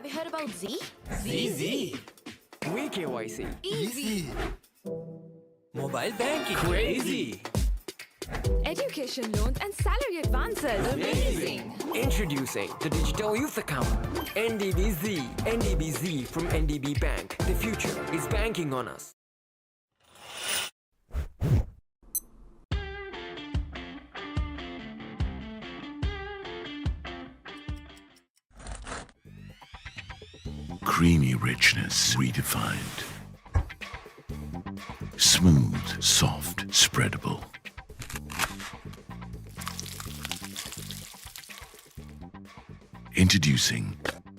you heard about Z? 𝐊𝐴𝐻𝐿𝐴𝐴𝐵𝐶. Easy. Mobile banking. Crazy. Education loans and salary advances. Amazing. Introducing the Digital Youth Account. NDBZ. NDBZ from NDB Bank. The future is banking on us. Creamy richness redefined. Smooth, soft, spreadable. Introducing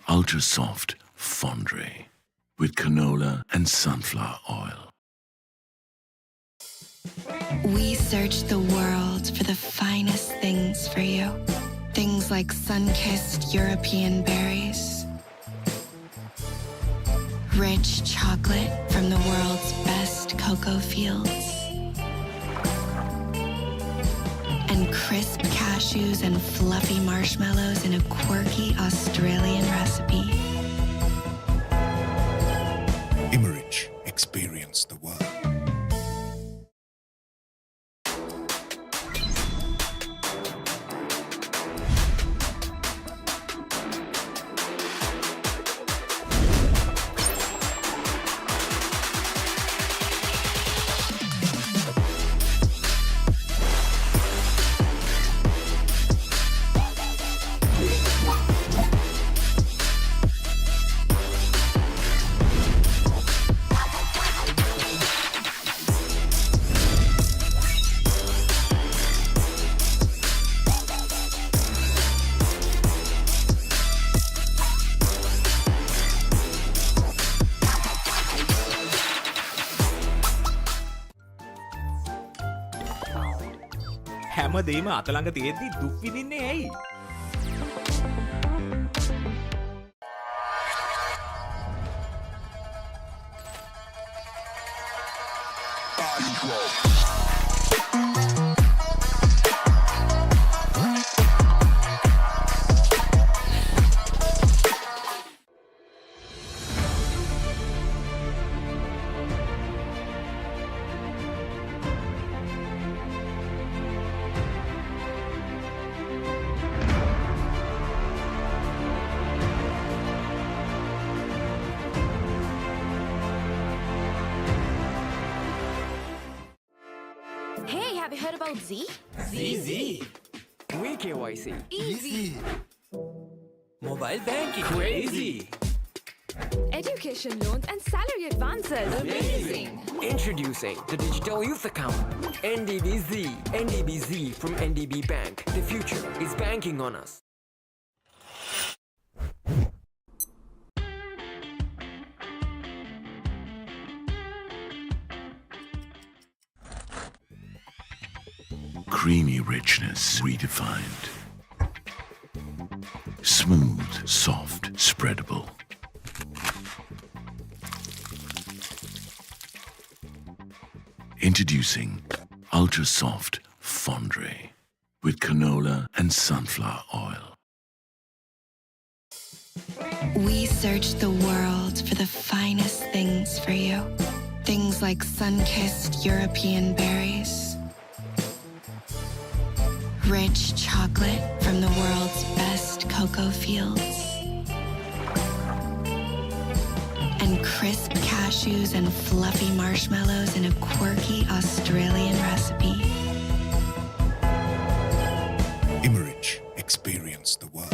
Ultra Soft Fondue with canola and sunflower oil. We searched the world for the finest things for you. Things like sun-kissed European berries, rich chocolate from the world's best cocoa fields, and crisp cashews and fluffy marshmallows in a quirky Australian recipe. 𝐸𝐿𝐴, experience the world. හැමදේම අතළඟ තියෙද්දි දුක් විඳින්නේ ඇයි? Hey, have you heard about Z? 𝐊𝐴𝐻𝐿𝐴𝐴𝐶. Easy. Mobile banking. Crazy. Education loans and salary advances. Amazing. Introducing the Digital Youth Account. NDBZ. NDBZ from NDB Bank. The future is banking on us. Creamy richness redefined. Smooth, soft, spreadable. Introducing Ultra Soft Fondue with canola and sunflower oil. We searched the world for the finest things for you. Things like sun-kissed European berries, rich chocolate from the world's best cocoa fields, and crisp cashews and fluffy marshmallows in a quirky Australian recipe. 𝐸𝐿𝐴, experience the world.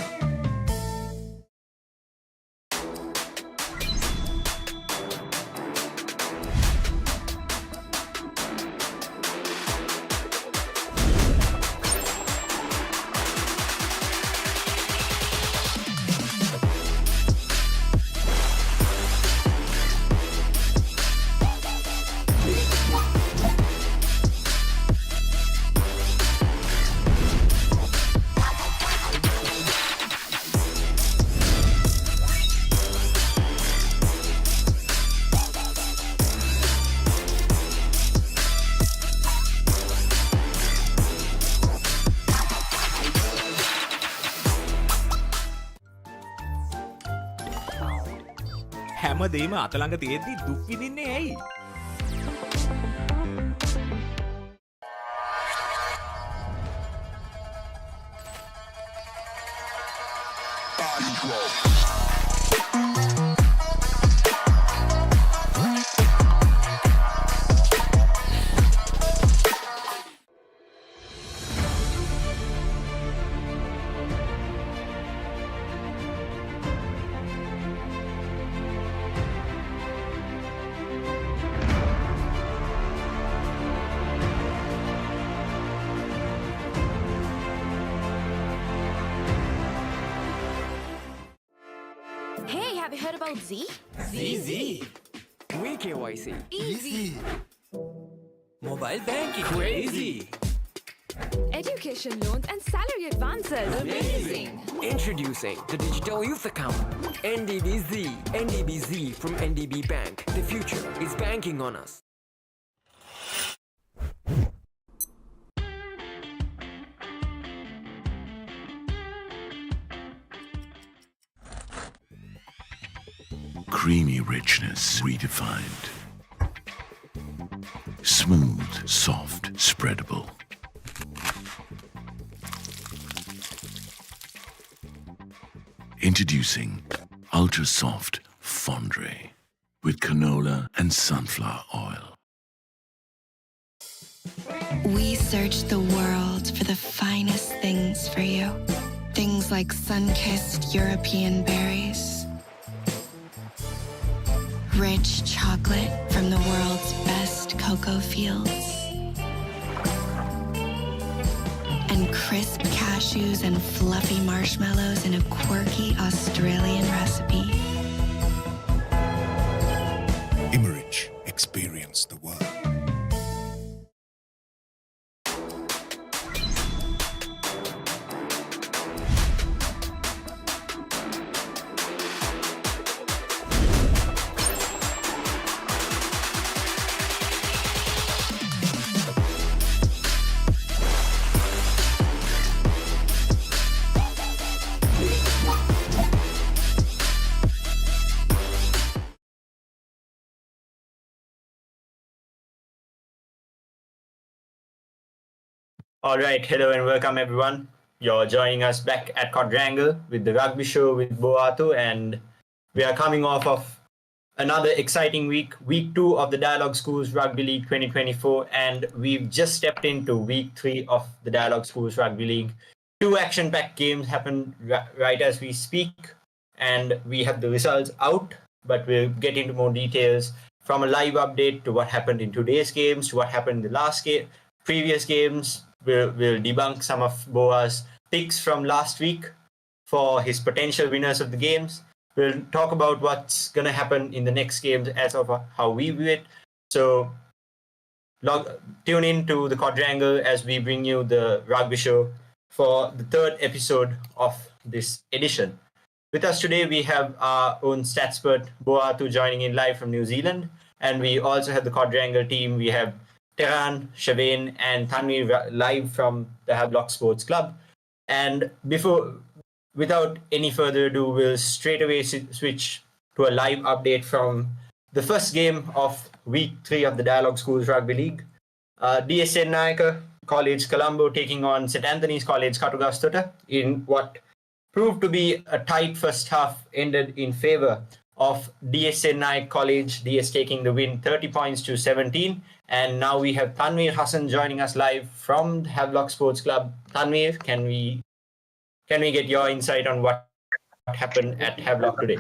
හැමදේම අතළඟ තියෙද්දි දුක් විඳින්නේ ඇයි? Hey, have you heard about Z? 𝐊𝐴𝐾YC. Easy. Mobile banking. Crazy. Education loans and salary advances. Amazing. Introducing the Digital Youth Account. NDBZ. NDBZ from NDB Bank. The future is banking on us. Creamy richness redefined. Smooth, soft, spreadable. Introducing Ultra Soft Fondue with canola and sunflower oil. We search the world for the finest things for you. Things like sun-kissed European berries, rich chocolate from the world's best cocoa fields, and crisp cashews and fluffy marshmallows in a quirky Australian recipe. 𝐬𝐿, experience the world. All right, hello and welcome everyone. You're joining us back at Quadrangle with the Rugby Show with Boa Athu, and we are coming off of another exciting week, week 2 of the Dialogue Schools Rugby League 2024, and we've just stepped into week 3 of the Dialogue Schools Rugby League. 2 action-packed games happen right as we speak, and we have the results out, but we'll get into more details from a live update to what happened in today's games, to what happened in the previous games. We'll debunk some of Boa's picks from last week for his potential winners of the games. We'll talk about what's going to happen in the next games as of how we view it. So tune in to the Quadrangle as we bring you the Rugby Show for the 3rd episode of this edition. With us today, we have our own statspert, Boa Athu, joining in live from New Zealand. And we also have the Quadrangle team. We have Tehran, Shavane, and 𝐷𝗏𝐿 live from the 𝗊𝐿𝐼 Sports Club. And without any further ado, we'll straight away switch to a live update from the first game of week 3 of the Dialogue Schools Rugby League. 𝐷𝗏𝐿 College Colombo taking on St. Anthony's College 𝐤𝐿𝐼 in what proved to be a tight first half, ended in favor of 𝐷𝗏𝐿 College, DS taking the win 30 points to 17. And now we have Tanveer Hassan joining us live from the 𝗊𝐼 Sports Club. Tanveer, can we get your insight on what happened at 𝗊𝐼 today?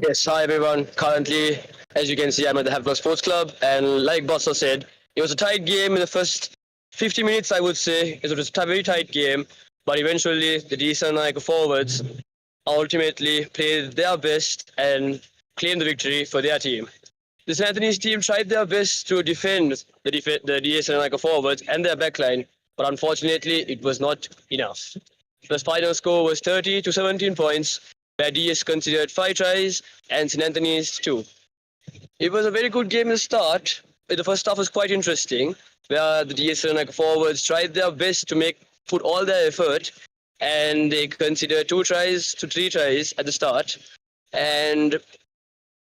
Yes, hi everyone. Currently, as you can see, I'm at the 𝗊𝐼 Sports Club, and like Bossa said, it was a tight game in the first 50 minutes, I would say. It was a very tight game, but eventually the 𝐷𝗏𝐿 forwards ultimately played their best and claimed the victory for their team. The St. Anthony's team tried their best to defend the 𝐷𝗏𝐿 forwards and their backline, but unfortunately it was not enough. The final score was 30 to 17 points, where DS considered 5 tries and St. Anthony's 2. It was a very good game in the start. The first half was quite interesting, where the 𝐷𝗏𝐿 forwards tried their best to put all their effort, and they considered 2 tries to 3 tries at the start. And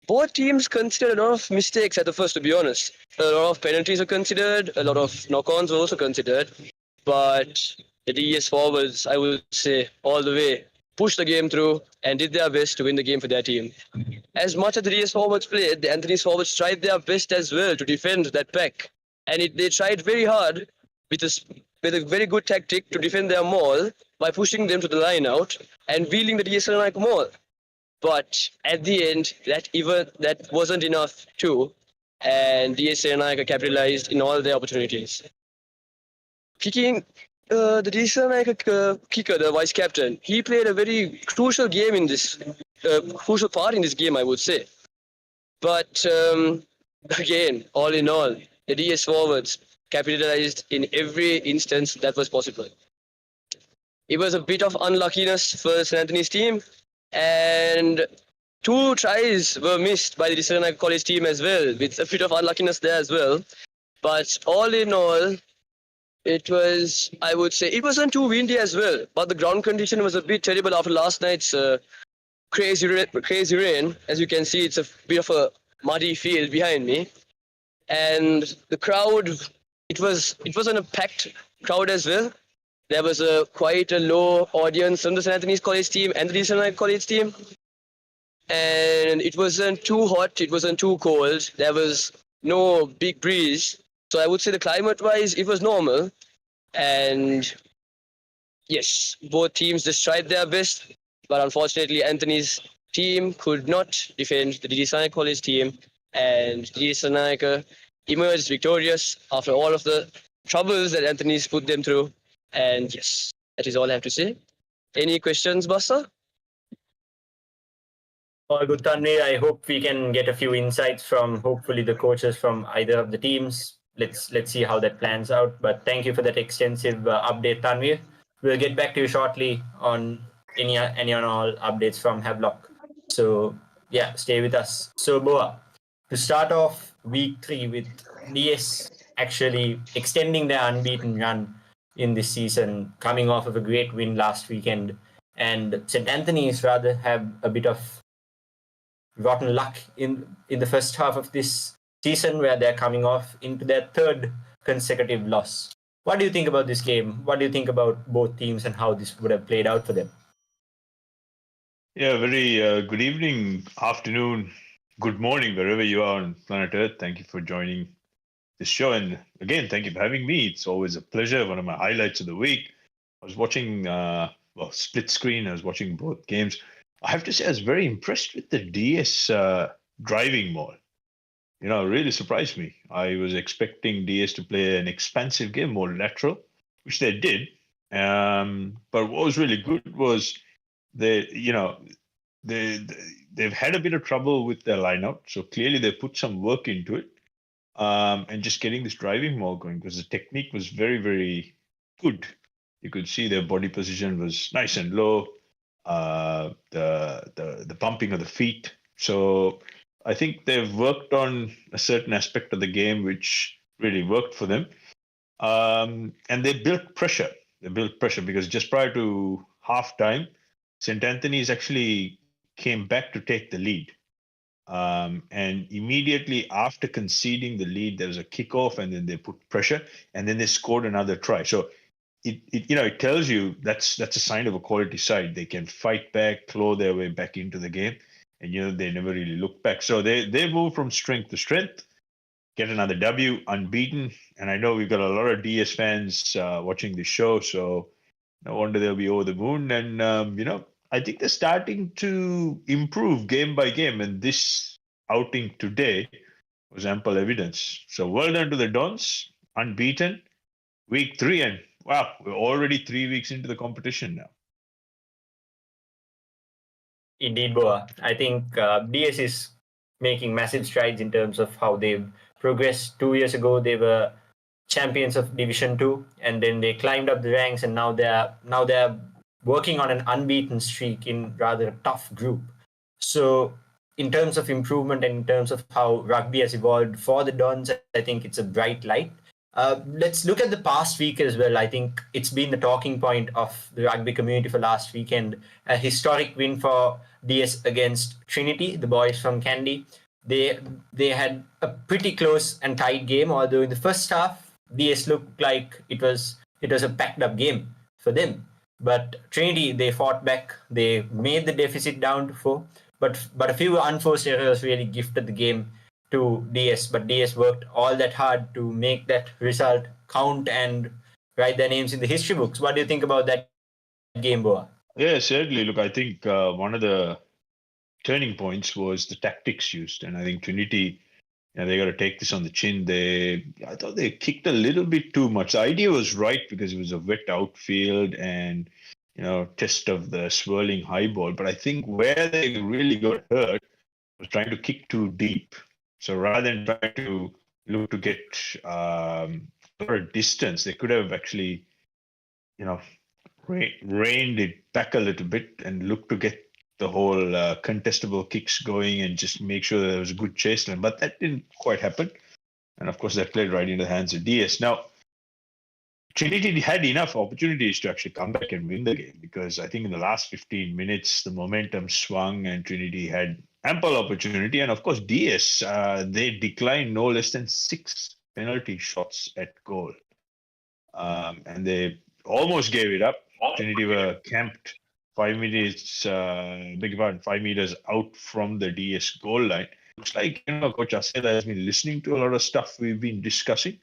both teams considered a lot of mistakes at the first, to be honest. A lot of penalties were considered, a lot of knock-ons were also considered. But the DS forwards, I would say, all the way, pushed the game through and did their best to win the game for their team. As much as the DS forwards played, the Anthony's forwards tried their best as well to defend that pack. And they tried very hard with a very good tactic to defend their maul by pushing them to the line out and wheeling the DS maul. But at the end, that wasn't enough too, and DS capitalized in all their opportunities. The DS kicker, the vice captain, he played a very crucial game in this, crucial part in this game, I would say. But again, all in all, the DS forwards capitalized in every instance that was possible. It was a bit of unluckiness for St. Anthony's team, and 2 tries were missed by the Sri College team as well, with a bit of unluckiness there as well. But all in all, it was, I would say, it wasn't too windy as well, but the ground condition was a bit terrible after last night's crazy rain. As you can see, it's a bit of a muddy field behind me. And the crowd, it wasn't a packed crowd as well. There was quite a low audience from the St. Anthony's College team and the St. College team. And it wasn't too hot, it wasn't too cold. There was no big breeze. So I would say the climate-wise, it was normal. And yes, both teams just tried their best. But unfortunately, Anthony's team could not defend the DD College team. And DD emerged victorious after all of the troubles that Anthony's put them through. And yes, that is all I have to say. Any questions, Bassa? All good, Tanvi. I hope we can get a few insights from hopefully the coaches from either of the teams. Let's see how that plans out. But thank you for that extensive update, Tanvi. We'll get back to you shortly on any and all updates from 𝐊𝐿𝐿𝐿. So yeah, stay with us. So Boa, to start off week 3 with DS actually extending their unbeaten run in this season, coming off of a great win last weekend, and St. Anthony's rather have a bit of rotten luck in the first half of this season, where they're coming off into their 3rd consecutive loss. What do you think about this game? What do you think about both teams and how this would have played out for them? Yeah, very good evening, afternoon, good morning, wherever you are on planet Earth. Thank you for joining this show. And again, thank you for having me. It's always a pleasure. One of my highlights of the week. I was watching, split screen. I was watching both games. I have to say, I was very impressed with the DS driving more. You know, it really surprised me. I was expecting DS to play an expansive game, more lateral, which they did. But what was really good was they've had a bit of trouble with their lineout. So clearly they put some work into it. And just getting this driving more going, because the technique was very, very good. You could see their body position was nice and low, the pumping of the feet. So I think they've worked on a certain aspect of the game which really worked for them. And they built pressure. They built pressure because just prior to halftime, St. Anthony's actually came back to take the lead. And immediately after conceding the lead, there was a kickoff, and then they put pressure, and then they scored another try. So it tells you that's a sign of a quality side. They can fight back, claw their way back into the game, and they never really look back. So they move from strength to strength, get another W, unbeaten. And I know we've got a lot of DS fans watching this show, so no wonder they'll be over the moon. And I think they're starting to improve game by game, and this outing today was ample evidence. So well done to the Dons, unbeaten, week 3, and wow, we're already 3 weeks into the competition now. Indeed, Boa. I think DS is making massive strides in terms of how they've progressed. 2 years ago, they were champions of Division 2, and then they climbed up the ranks, and now they're working on an unbeaten streak in rather a tough group. So in terms of improvement and in terms of how rugby has evolved for the Dons, I think it's a bright light. Let's look at the past week as well. I think it's been the talking point of the rugby community for last weekend. A historic win for DS against Trinity, the boys from Kandy. they had a pretty close and tight game. Although in the first half, DS looked like it was a packed up game for them. But Trinity, they fought back. They made the deficit down to 4. But a few unforced errors really gifted the game to DS. But DS worked all that hard to make that result count and write their names in the history books. What do you think about that game, Boa? Yeah, certainly. Look, I think one of the turning points was the tactics used, and I think Trinity, they got to take this on the chin. I thought they kicked a little bit too much. The idea was right because it was a wet outfield and test of the swirling high ball. But I think where they really got hurt was trying to kick too deep. So rather than trying to look to get a distance, they could have actually, reined it back a little bit and looked to get the whole contestable kicks going and just make sure that there was a good chase line. But that didn't quite happen. And of course, that played right into the hands of DS. Now, Trinity had enough opportunities to actually come back and win the game, because I think in the last 15 minutes, the momentum swung and Trinity had ample opportunity. And of course, DS, they declined no less than 6 penalty shots at goal. And they almost gave it up. Trinity were camped 5 meters, 5 meters out from the DS goal line. Looks like, Coach Asela has been listening to a lot of stuff we've been discussing.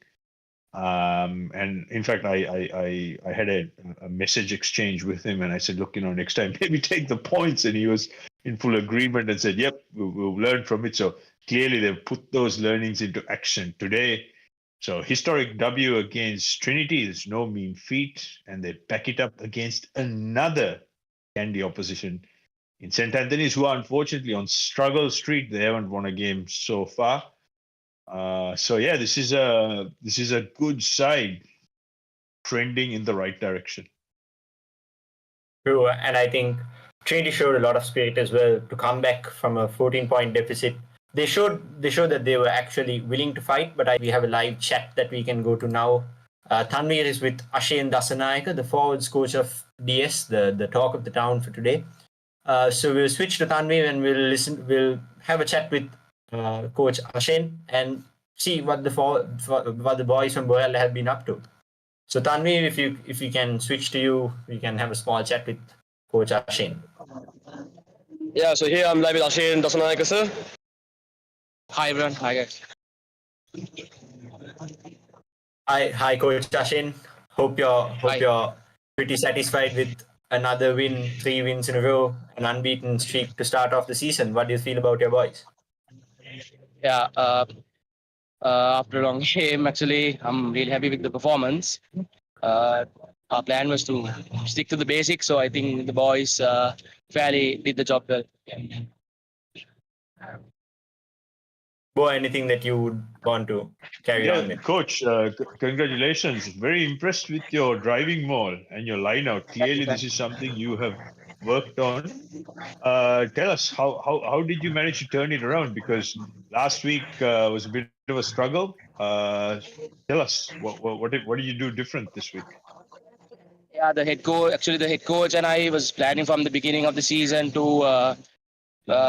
And in fact, I had a message exchange with him, and I said, look, next time maybe take the points. And he was in full agreement and said, yep, we'll learn from it. So clearly they've put those learnings into action today. So historic W against Trinity is no mean feat, and they back it up against another candy opposition in St. Anthony's, who are unfortunately on struggle street. They haven't won a game so far. So yeah, this is a good side trending in the right direction. True, and I think Trinity showed a lot of spirit as well to come back from a 14-point deficit. They showed that they were actually willing to fight. But we have a live chat that we can go to now. Tanveer is with Ashen Dasanayaka, the forwards coach of DS, the talk of the town for today. So we'll switch to Tanveer and we'll have a chat with Coach Ashen and see what the boys from Boa Athu have been up to. So Tanveer, if you can switch to you, we can have a small chat with Coach Ashen. Yeah, so here I'm live with Ashen Dasanayaka, sir. Hi everyone, hi guys. Hi Coach Ashen. Hope you're pretty satisfied with another win, 3 wins in a row, an unbeaten streak to start off the season. What do you feel about your boys? Yeah, after a long game, actually, I'm really happy with the performance. Our plan was to stick to the basics, so I think the boys fairly did the job well. Bo, anything that you would want to carry on with? Coach, congratulations. Very impressed with your driving maul and your line out. Clearly, this is something you have worked on. Tell us, how did you manage to turn it around? Because last week was a bit of a struggle. Tell us, what did you do different this week? Yeah, the head coach and I was planning from the beginning of the season to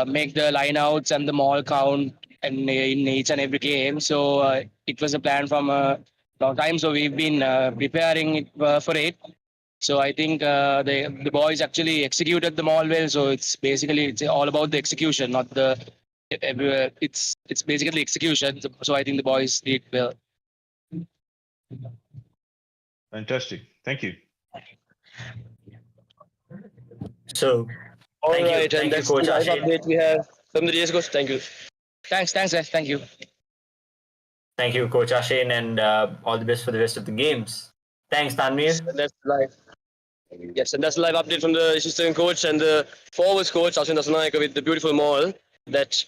make the lineouts and the maul count in each and every game. So it was a plan from a long time. So we've been preparing for it. So I think the boys actually executed the maul well. So it's all about the execution, not the. It's basically execution. So I think the boys did well. Fantastic. Thank you. So, All right, thank and you, that's the Coach live Ashen. update we have from the DS coach. Thank you. Thanks guys. Thank you. Thank you, Coach Ashen, and all the best for the rest of the games. Thanks, Tanveer. And that's live. Yes, and that's the live update from the assistant coach and the forwards coach, Ashen Dasanayaka, with the beautiful maul that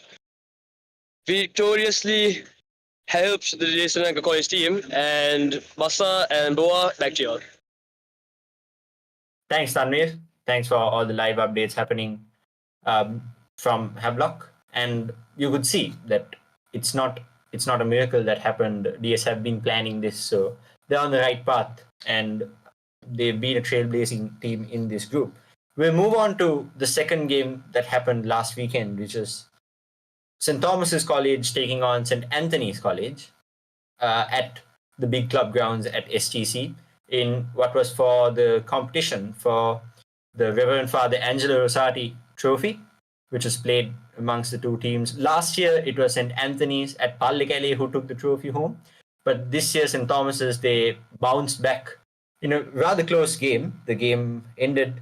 victoriously helps the Dasanayaka college team. And Basa and Boa, back to you all. Thanks, Tanveer. Thanks for all the live updates happening from Havelock. And you could see that it's not a miracle that happened. DS have been planning this, so they're on the right path, and they've been a trailblazing team in this group. We'll move on to the second game that happened last weekend, which is St. Thomas's College taking on St. Anthony's College at the big club grounds at STC in what was for the competition for the Reverend Father Angelo Rosati Trophy, which was played amongst the two teams. Last year, it was St. Anthony's at 𝐴 who took the trophy home. But this year, St. Thomas's, they bounced back in a rather close game. The game ended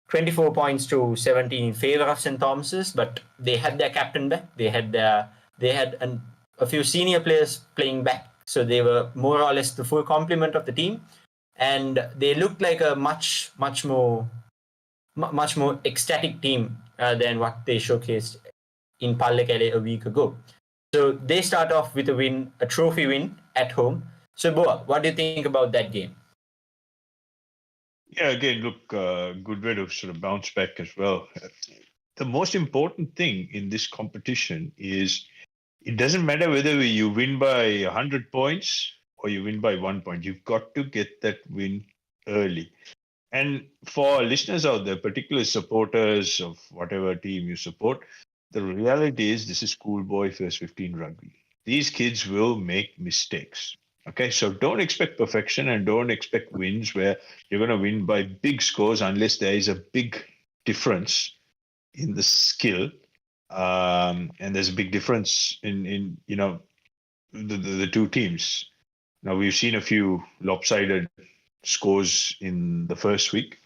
24 points to 17 in favor of St. Thomas's, but they had their captain back. They had a few senior players playing back, so they were more or less the full complement of the team, and they looked like a much more ecstatic team than what they showcased in 𝐴 a week ago. So they start off with a win, a trophy win at home. So Boa, what do you think about that game? Yeah, again, look, good way to sort of bounce back as well. The most important thing in this competition is it doesn't matter whether you win by 100 points or you win by 1 point. You've got to get that win early. And for listeners out there, particularly supporters of whatever team you support, the reality is this is schoolboy first 15 rugby. These kids will make mistakes. Okay, so don't expect perfection and don't expect wins where you're going to win by big scores unless there is a big difference in the skill. And there's a big difference in the two teams. Now, we've seen a few lopsided scores in the first week.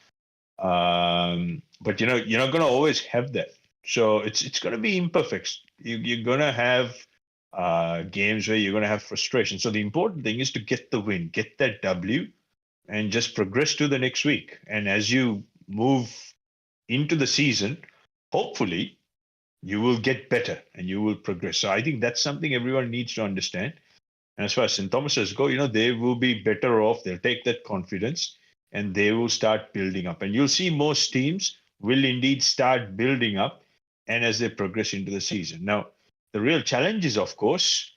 But, you're not going to always have that. So it's going to be imperfect. You're going to have games where you're going to have frustration. So the important thing is to get the win, get that W, and just progress to the next week. And as you move into the season, hopefully you will get better and you will progress. So I think that's something everyone needs to understand. And as far as St. Thomas's go, they will be better off. They'll take that confidence and they will start building up. And you'll see most teams will indeed start building up and as they progress into the season. Now, the real challenge is, of course,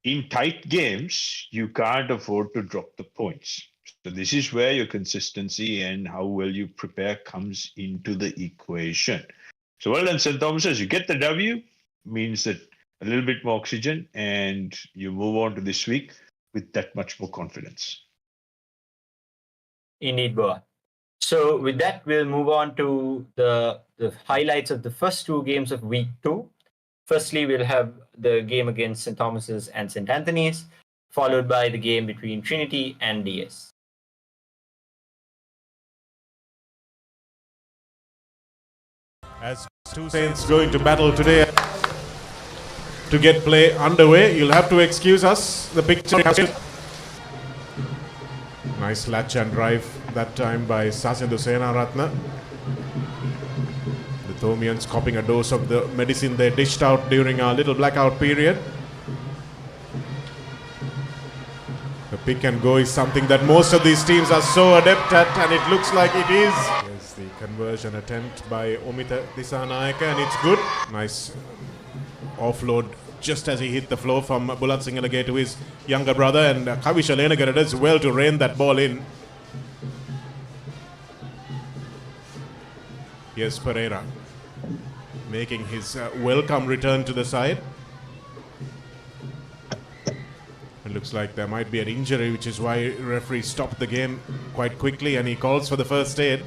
in tight games, you can't afford to drop the points. So this is where your consistency and how well you prepare comes into the equation. So well done, St. Thomas's. You get the W, means that a little bit more oxygen, and you move on to this week with that much more confidence. Indeed, Boa. So with that, we'll move on to the highlights of the first two games of week 2. Firstly, we'll have the game against St. Thomas's and St. Anthony's, followed by the game between Trinity and DS. As two saints going to battle today to get play underway, you'll have to excuse us. The picture. Nice latch and drive that time by Sasindu Senaratne. The Thomians copying a dose of the medicine they dished out during our little blackout period. The pick and go is something that most of these teams are so adept at, and it looks like it is. Here's the conversion attempt by Omita Disanayaka, and it's good. Nice offload just as he hit the floor from Bulat Singalagay to his younger brother, and Kavisha Lenagar does well to rein that ball in. Here's Pereira making his welcome return to the side. It looks like there might be an injury, which is why referee stopped the game quite quickly and he calls for the first aid.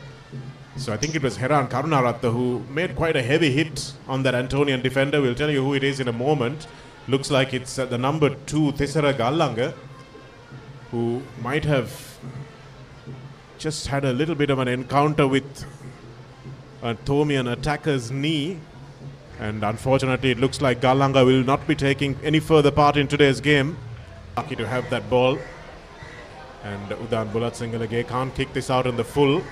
So I think it was Heran Karunaratta who made quite a heavy hit on that Antonian defender. We'll tell you who it is in a moment. Looks like it's the number 2 𝐶𝑒𝑠𝑎𝑟A Gallanga, who might have just had a little bit of an encounter with a Thomian attacker's knee. And unfortunately, it looks like Gallanga will not be taking any further part in today's game. Lucky to have that ball. And Udan Bulat Singalagay can't kick this out in the full,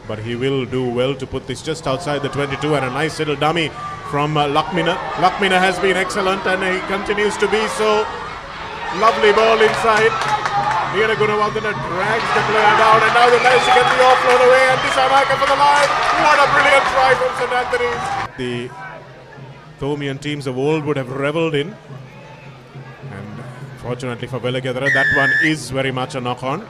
but he will do well to put this just outside the 22, and a nice little dummy from 𝐿𝐴𝐶𝐸𝐿. 𝐿𝐿𝐴𝐸𝐿 has been excellent and he continues to be so. Lovely ball inside. Neela Gunawardena drags the player down, and now they manage to get the offload away, and Disanayaka for the line. What a brilliant try from St. Anthony's. The Thomian teams of old would have revelled in. And fortunately for Velagadara, that one is very much a knock-on.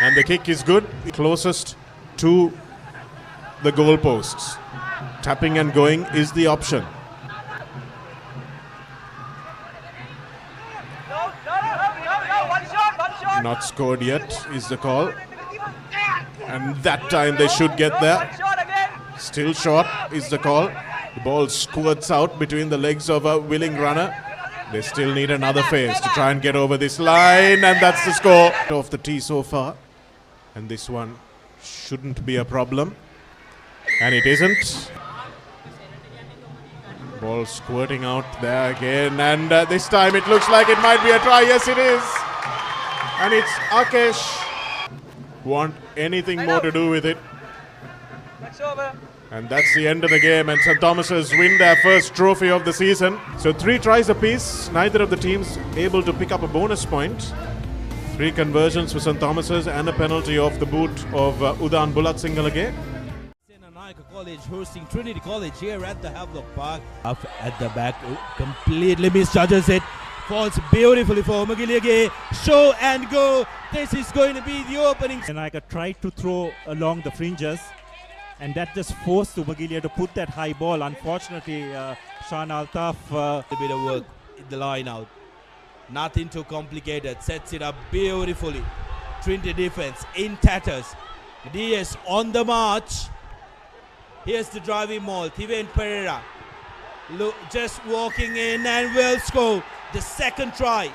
And the kick is good. The closest to the goalposts. Tapping and going is the option. Not scored yet is the call. And that time they should get there. Still short is the call. The ball squirts out between the legs of a willing runner. They still need another phase to try and get over this line, and that's the score. Off the tee so far. And this one shouldn't be a problem. And it isn't. Ball squirting out there again, and this time it looks like it might be a try. Yes, it is. And it's Aakesh. Want anything more to do with it. And that's the end of the game, and St. Thomas's win their first trophy of the season. So 3 tries apiece, neither of the teams able to pick up a bonus point. 3 conversions for St. Thomas's and a penalty off the boot of Udan Bulat-Singalage. College hosting Trinity College here at the Havelock Park. Up at the back, completely misjudges it. Falls beautifully for 𝐊𝐵𝐵𝐴𝐿𝐴. Show and go. This is going to be the opening. And I tried to throw along the fringes, and that just forced 𝐊𝐵𝐵𝐴𝐿𝐴 to put that high ball. Unfortunately, Shan Altaf A bit of work in the line out. Nothing too complicated. Sets it up beautifully. Trinity defense in tatters. DS on the march. Here's the driving maul. Thiven Pereira. Look, just walking in and will score the second try.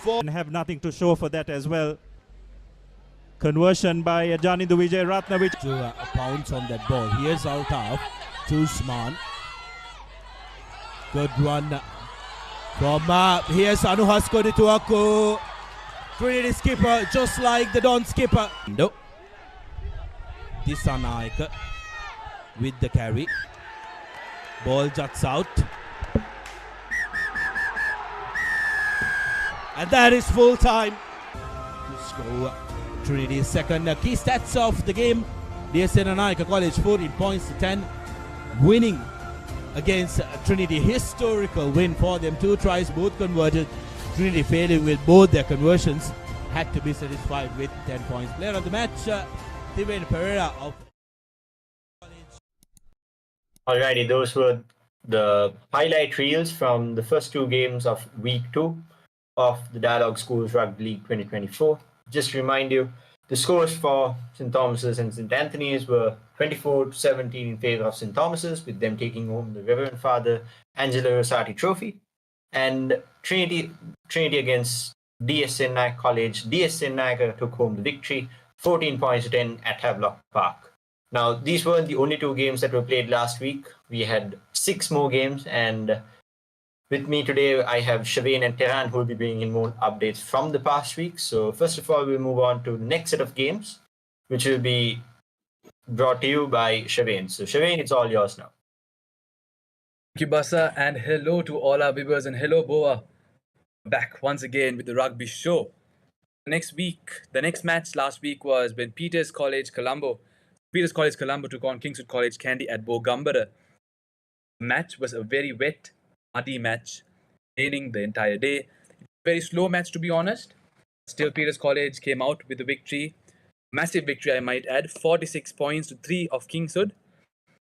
And have nothing to show for that as well. Conversion by Janindu Vidyartha, which to a pounce on that ball. Here's Altaf to Usman. Good one from here's Anuhaskodi to Akku. Trinity skipper, just like the Don skipper. No. Disanaika with the carry. Ball juts out. And that is full time. To score Trinity's second key stats of the game. 𝐷𝐴𝐿𝐴 College 14 points to 10. Winning against Trinity. Historical win for them. 2 tries, both converted. Trinity failing with both their conversions. Had to be satisfied with 10 points. Player of the match, Thiven Pereira of College. Alrighty, those were the highlight reels from the first 2 games of week 2 of the Dialogue Schools Rugby League 2024. Just to remind you, the scores for St. Thomas's and St. Anthony's were 24-17 in favor of St. Thomas's, with them taking home the Reverend Father Angelo Rosati Trophy, and Trinity against 𝐷𝐴𝐿𝐴 College. 𝐷𝐴𝐿𝐴 took home the victory, 14 points to 10 at Havelock Park. Now, these weren't the only 2 games that were played last week. We had 6 more games, and with me today, I have Shavane and Tehran, who will be bringing in more updates from the past week. So first of all, we'll move on to the next set of games, which will be brought to you by Shavane. So Shavane, it's all yours now. Thank you, Basa, and hello to all our viewers, and hello, Boa. Back once again with the Rugby Show. The next match last week was when Peters College Colombo took on Kingswood College Kandy at Bogambara. The match was a very wet, muddy match, raining the entire day. Very slow match, to be honest. Still, Peters College came out with a victory. Massive victory, I might add. 46 points to 3 of Kingswood.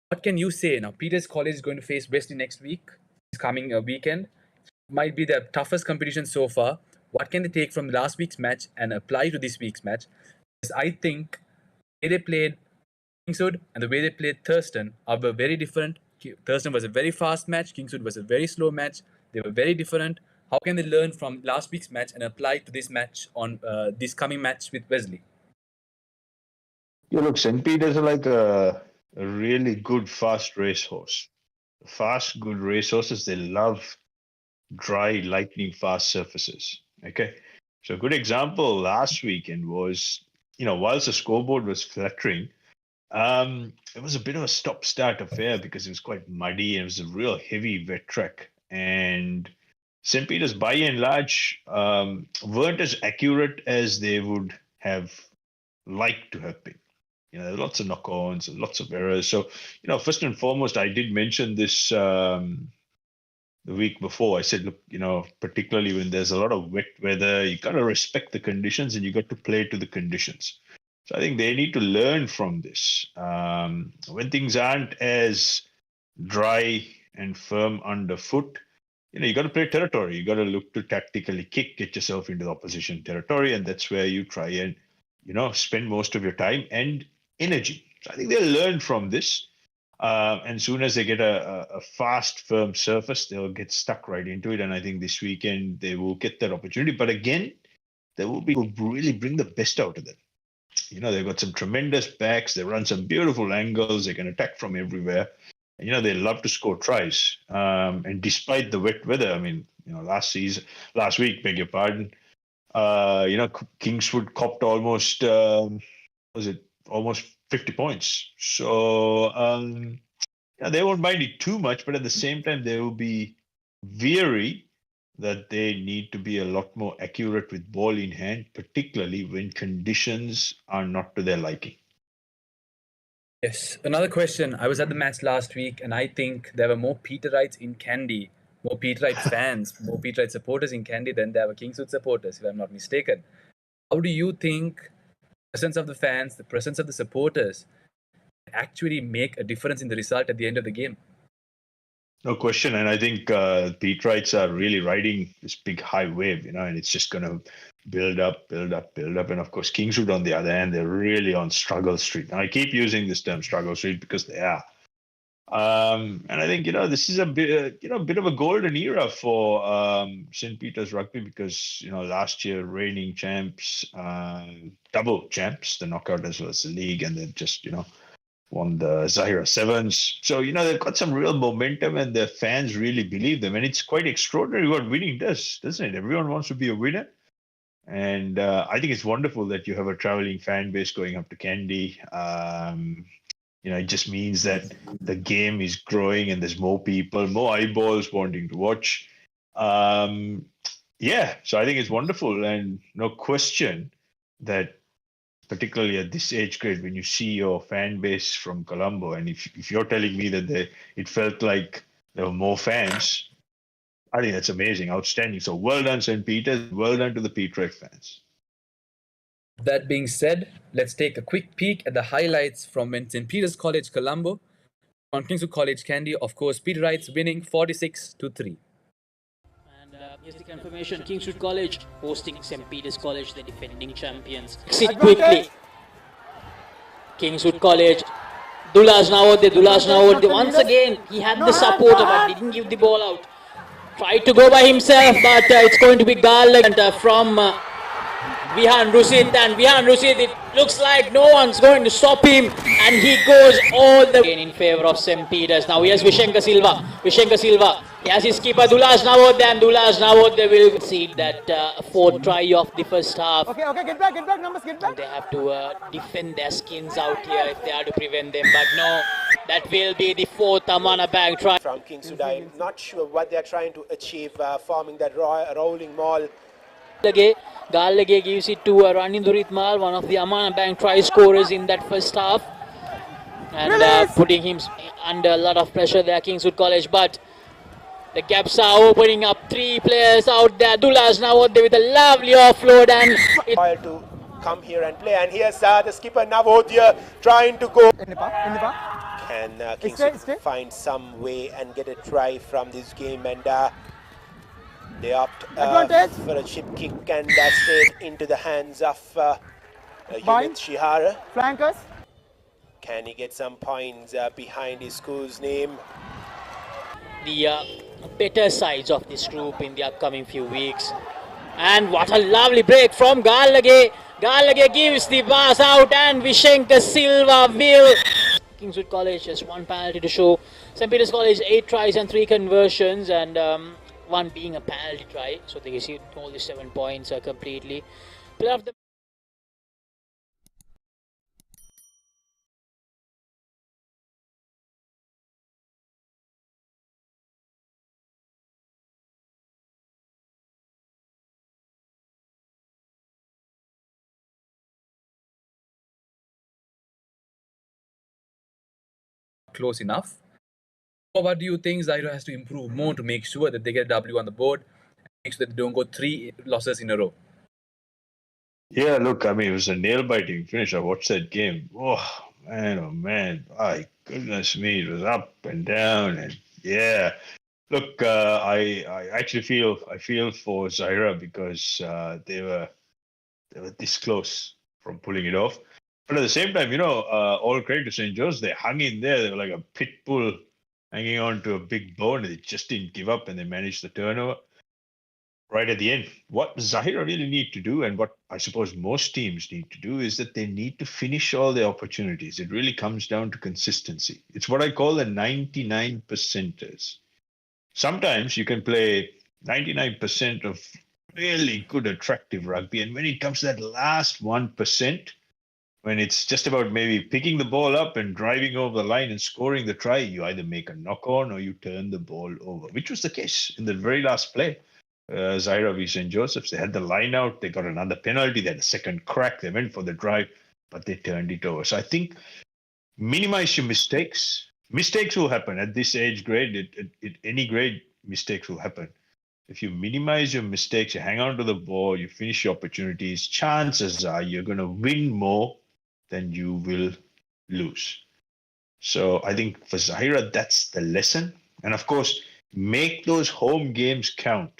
What can you say now? Peters College is going to face Wesley next week. This coming weekend. Might be their toughest competition so far. What can they take from last week's match and apply to this week's match? Because I think the way they played Kingswood and the way they played Thurstan are very different. Thurstan was a very fast match. Kingswood was a very slow match. They were very different. How can they learn from last week's match and apply to this match on this coming match with Wesley? Yeah, look, St. Peter's are like a really good fast racehorse. Fast, good racehorses, they love dry, lightning fast surfaces. Okay. So a good example last weekend was, whilst the scoreboard was fluttering, it was a bit of a stop-start affair because it was quite muddy and it was a real heavy wet track. And St. Peter's, by and large, weren't as accurate as they would have liked to have been. There were lots of knock-ons and lots of errors. So, first and foremost, I did mention this the week before. I said, look, particularly when there's a lot of wet weather, you got to respect the conditions and you got to play to the conditions. So I think they need to learn from this. When things aren't as dry and firm underfoot, you got to play territory. You got to look to tactically get yourself into the opposition territory, and that's where you try and spend most of your time and energy. So I think they'll learn from this, and soon as they get a fast, firm surface, they'll get stuck right into it. And I think this weekend they will get that opportunity. But again, there will be who really bring the best out of them. They've got some tremendous backs. They run some beautiful angles. They can attack from everywhere. And, they love to score tries. And despite the wet weather, I mean, last week, beg your pardon, Kingswood copped almost, almost 50 points. So, they won't mind it too much, but at the same time, they will be weary that they need to be a lot more accurate with ball in hand, particularly when conditions are not to their liking. Yes. Another question. I was at the match last week, and I think there were more Peterites in Kandy, more Peterites fans, more Peterite supporters in Kandy than there were Kingswood supporters, if I'm not mistaken. How do you think the presence of the fans, the presence of the supporters actually make a difference in the result at the end of the game? No question. And I think Peterites are really riding this big high wave, and it's just going to build up. And of course, Kingswood, on the other hand, they're really on struggle street. Now, I keep using this term struggle street because they are. And I think, this is a bit of a golden era for St. Peter's Rugby because, last year, reigning champs, double champs, the knockout as well as the league, and then just, won the Zahira Sevens. So, they've got some real momentum and their fans really believe them. And it's quite extraordinary what winning does, doesn't it? Everyone wants to be a winner. And I think it's wonderful that you have a traveling fan base going up to Kandy. It just means that the game is growing and there's more people, more eyeballs wanting to watch. So I think it's wonderful. And no question that particularly at this age grade, when you see your fan base from Colombo, and if you're telling me that it felt like there were more fans, I think that's amazing, outstanding. So well done, St. Peter's. Well done to the Peterite fans. That being said, let's take a quick peek at the highlights from when St. Peter's College Colombo on Kingswood College Kandy. Of course, Peterites winning 46-3. Here's the confirmation. Kingswood College hosting St. Peter's College, the defending champions. Exit quickly. Kingswood College. 𝐊𝐿𝐴𝐻. Once again, he had the supporter but didn't give the ball out. Tried to go by himself, but it's going to be 𝐊𝐿𝐴𝐻 from 𝐕𝐿𝐴𝐻. And 𝐕𝐿𝐴𝐻, it looks like no one's going to stop him. And he goes all the way in favor of St. Peter's. Now here's 𝐕𝐿𝐴𝐻. He has his keeper 𝐊𝐿𝐴𝐻, and 𝐊𝐿𝐴𝐻 will concede that fourth try of the first half. Okay, get back, numbers, get back. They have to defend their skins out here if they are to prevent them. But no, that will be the fourth Amana Bank try. From Kingswood, I'm not sure what they're trying to achieve, forming that rolling maul. 𝐊𝐴𝐻 gives it to Ranindurithmal, one of the Amana Bank try scorers in that first half. And putting him under a lot of pressure there, Kingswood College. But the gaps are opening up. Three players out there. 𝐊𝐴𝐻 with a lovely offload, and to come here and play. And here's the skipper Navodya trying to go. In the park. Can Kingswood find some way and get a try from this game? And they opt for a chip kick and straight into the hands of Shihara. Flankers. Can he get some points behind his school's name? The better sides of this group in the upcoming few weeks. And what a lovely break from 𝐊𝐴𝐻. 𝐊𝐴𝐻 gives the pass out, and 𝗕𝐿𝐴𝐻 will. Kingswood College just one penalty to show. St. Peter's College 8 tries and 3 conversions, and one being a penalty try. So they received all the 7 points completely. Player of the close enough. Or what do you think Zahira has to improve more to make sure that they get a W on the board and make sure that they don't go 3 losses in a row? Yeah, look, I mean, it was a nail-biting finish. I watched that game. Oh man, my goodness me, it was up and down, and yeah. Look, I actually feel for Zahira because they were this close from pulling it off. But at the same time, all credit to St. Joe's, they hung in there. They were like a pit bull hanging on to a big bone. They just didn't give up, and they managed the turnover right at the end. What Zahira really need to do, and what I suppose most teams need to do, is that they need to finish all their opportunities. It really comes down to consistency. It's what I call the 99%ers. Sometimes you can play 99% of really good, attractive rugby, and when it comes to that last 1%, when it's just about maybe picking the ball up and driving over the line and scoring the try, you either make a knock-on or you turn the ball over, which was the case in the very last play. Zahira v. St. Joseph's, they had the line out, they got another penalty, they had a second crack, they went for the drive, but they turned it over. So I think minimize your mistakes. Mistakes will happen at this age grade, at any grade, mistakes will happen. If you minimize your mistakes, you hang on to the ball, you finish your opportunities, chances are you're going to win more than you will lose. So I think for Zahira, that's the lesson. And of course, make those home games count.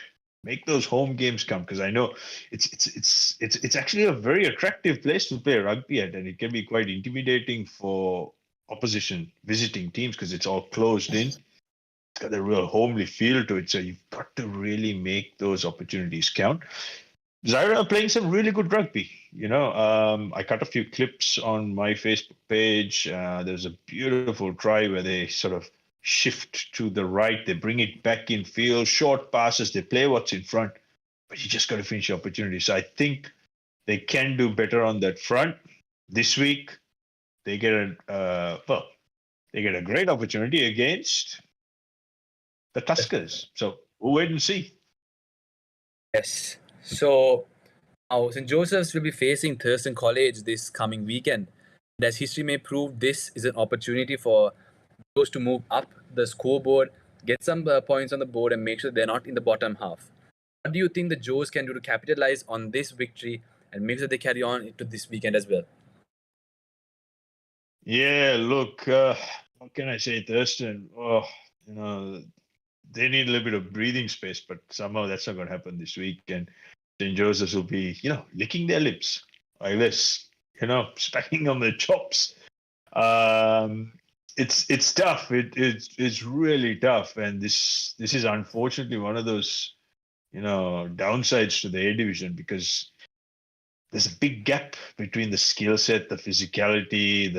Make those home games count, because I know it's actually a very attractive place to play rugby at, and it can be quite intimidating for opposition visiting teams because it's all closed in. It's got a real homely feel to it, so you've got to really make those opportunities count. Zahira are playing some really good rugby. I cut a few clips on my Facebook page. There's a beautiful try where they sort of shift to the right, they bring it back in field, short passes, they play what's in front, but you just got to finish your opportunity. So I think they can do better on that front. This week, they get a great opportunity against the Tuskers. So we'll wait and see. Yes. So now St. Joseph's will be facing Thurstan College this coming weekend. And as history may prove, this is an opportunity for those to move up the scoreboard, get some points on the board, and make sure they're not in the bottom half. What do you think the Joes can do to capitalize on this victory and make sure they carry on into this weekend as well? Yeah, look, what can I say, Thurstan? They need a little bit of breathing space, but somehow that's not going to happen this week. And St. Joseph's will be, licking their lips like this, smacking on their chops. It's tough. It's really tough, and this is unfortunately one of those downsides to the A division, because there's a big gap between the skill set, the physicality,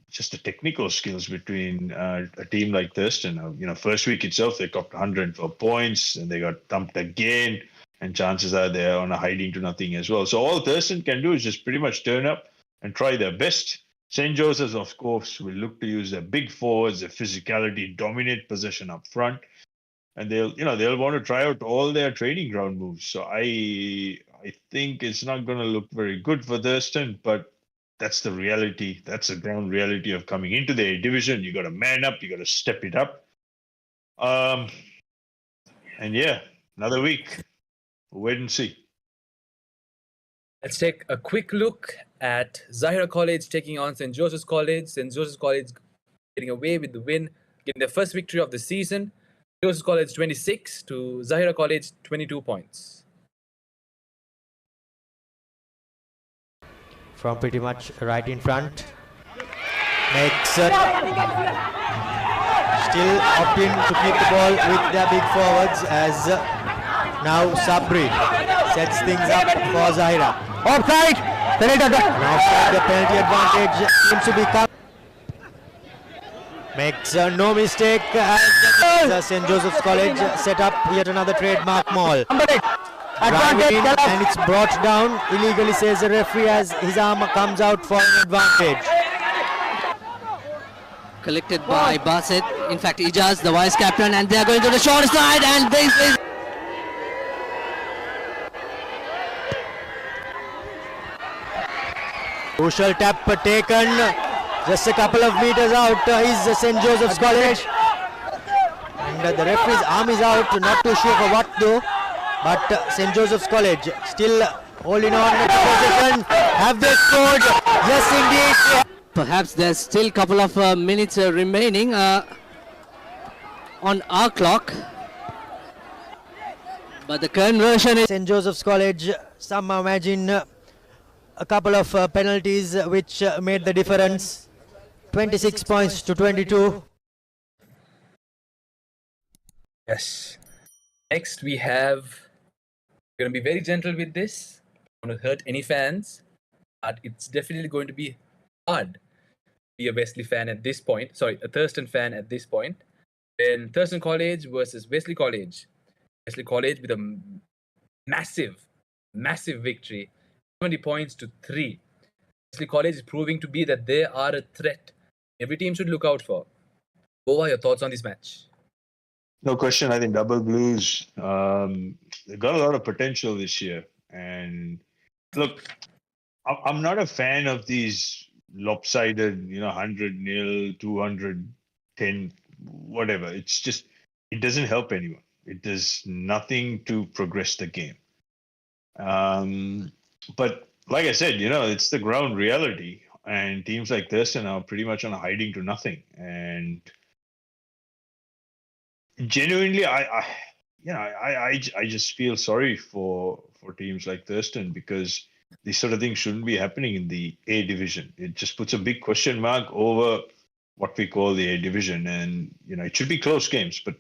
just the technical skills between a team like Thurstan. First week itself they got 104 points, and they got thumped again, and chances are they're on a hiding to nothing as well. So all Thurstan can do is just pretty much turn up and try their best. St. Joseph's, of course, will look to use their big forwards, their physicality, dominate possession up front, and they'll want to try out all their training ground moves. So I think it's not going to look very good for Thurstan, but that's the reality. That's the ground reality of coming into the A division. You got to man up. You got to step it up. And yeah, another week. We'll wait and see. Let's take a quick look at Zahira College taking on St. Joseph's College. St. Joseph's College getting away with the win, getting their first victory of the season. St. Joseph's College 26 to Zahira College 22 points. From pretty much right in front. Makes still opting to keep the ball with their big forwards, as now Sabri sets things up for Zahira. Offside! Offside, the penalty advantage seems to become. Makes no mistake, and St. Joseph's College set up yet another trademark maul. Driving in, and it's brought down illegally, says the referee, as his arm comes out for an advantage. Collected by Basit, in fact Ijaz, the vice captain, and they are going to the short side, and this is crucial tap taken just a couple of meters out is St. Joseph's College, and the referee's arm is out, not too sure for what though, but St. Joseph's College still holding on to possession. Have they scored? Yes, indeed. Perhaps there's still a couple of minutes remaining on our clock. But the conversion is... St. Joseph's College, some imagine a couple of penalties which made the difference. 26 points to 22. Yes. Next we have, we're going to be very gentle with this. I don't want to hurt any fans, but it's definitely going to be hard to be a Wesley fan at this point. Sorry, a Thurstan fan at this point. Then Thurstan College versus Wesley College. Wesley College with a massive victory. 20 points to 3. Wesley College is proving to be that they are a threat every team should look out for. Boa, your thoughts on this match? No question. I think Double Blues, they've got a lot of potential this year. And look, I'm not a fan of these lopsided, 100-0, 210, whatever. It's just, it doesn't help anyone. It does nothing to progress the game. But like I said, it's the ground reality. And teams like Thurstan are pretty much on a hiding to nothing. And genuinely, I just feel sorry for teams like Thurstan, because these sort of things shouldn't be happening in the A division. It just puts a big question mark over what we call the A division, and it should be close games. But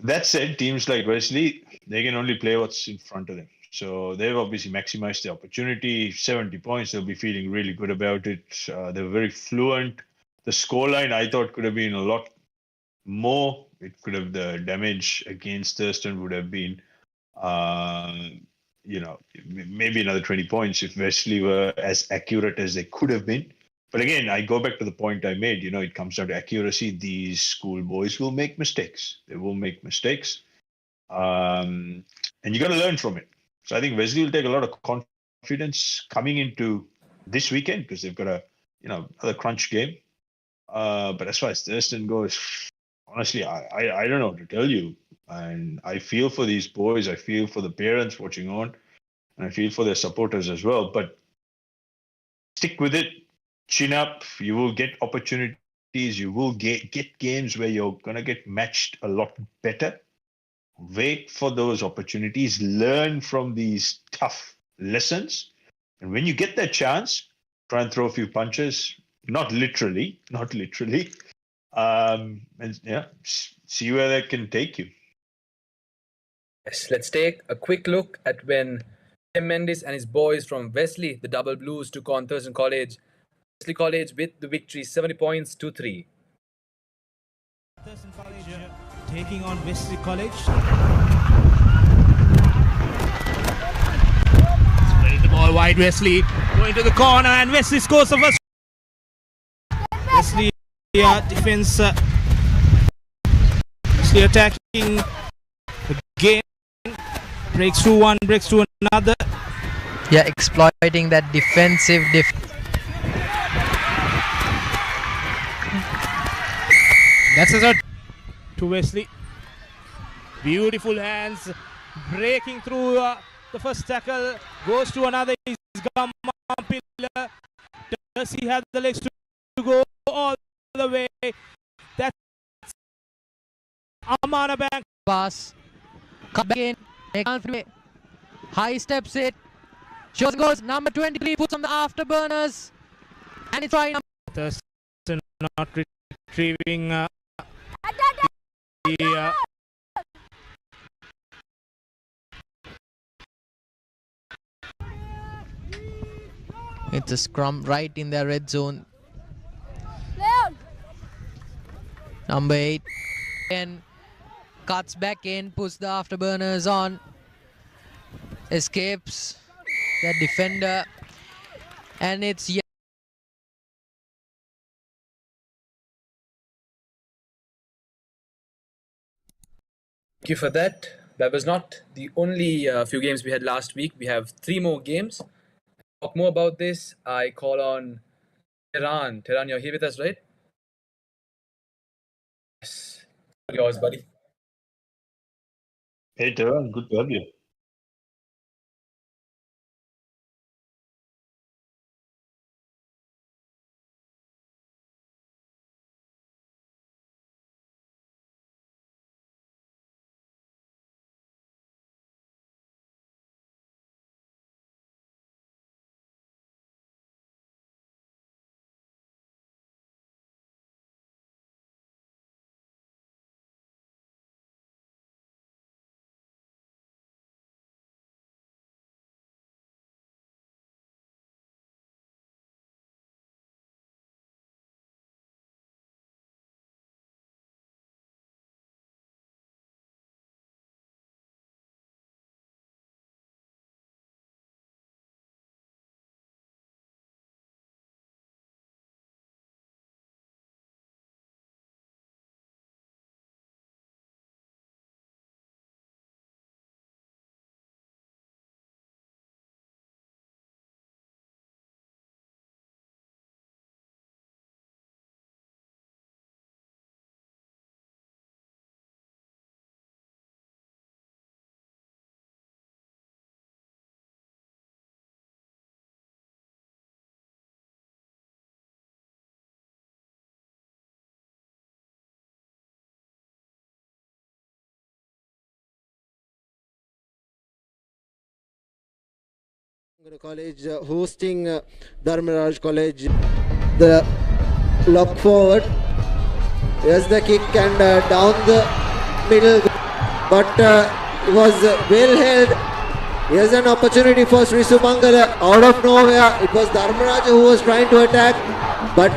that said, teams like Wesley, they can only play what's in front of them. So they've obviously maximized the opportunity. 70 points, they'll be feeling really good about it. They're very fluent. The scoreline, I thought, could have been a lot more. It could have, the damage against Thurstan would have been, maybe another 20 points if Wesley were as accurate as they could have been. But again, I go back to the point I made. It comes down to accuracy. These schoolboys will make mistakes. They will make mistakes. And you got to learn from it. So I think Wesley will take a lot of confidence coming into this weekend, because they've got another crunch game. But as far as Thurstan goes, honestly, I don't know what to tell you. And I feel for these boys. I feel for the parents watching on. And I feel for their supporters as well. But stick with it. Chin up. You will get opportunities. You will get games where you're going to get matched a lot better. Wait for those opportunities. Learn from these tough lessons. And when you get that chance, try and throw a few punches. Not literally. And see where that can take you. Yes, let's take a quick look at when Tim Mendes and his boys from Wesley, the Double Blues, took on Thurstan College. Wesley College with the victory, 70 points to 3. Thurstan College taking on Wesley College. Spreading the ball wide, Wesley going to the corner, and Wesley scores the first. Wesley defense. Wesley attacking the game. Breaks through one, breaks through another. Yeah, exploiting that defensive That's a shot to Wesley. Beautiful hands, breaking through the first tackle, goes to another. He's gone pillar. Does he have the legs to go all the way? That's Amana Bank. pass. Come back in. High steps it. Shows goes. Number 23 puts on the afterburners. And it's right. Thurstan not retrieving it's a scrum right in their red zone. Number 8 and cuts back in, puts the afterburners on, escapes the defender, and it's Thank you for that. That was not the only few games we had last week. We have 3 more games. Talk more about this. I call on Tehran. Tehran, you're here with us, right? Yes. Yours, buddy. Hey, Tehran, good to have you. College hosting Dharmaraja College. The lock forward. Here's the kick and down the middle, but it was well held. Here's an opportunity for Sri Sumangala out of nowhere. It was Dharmaraja who was trying to attack, but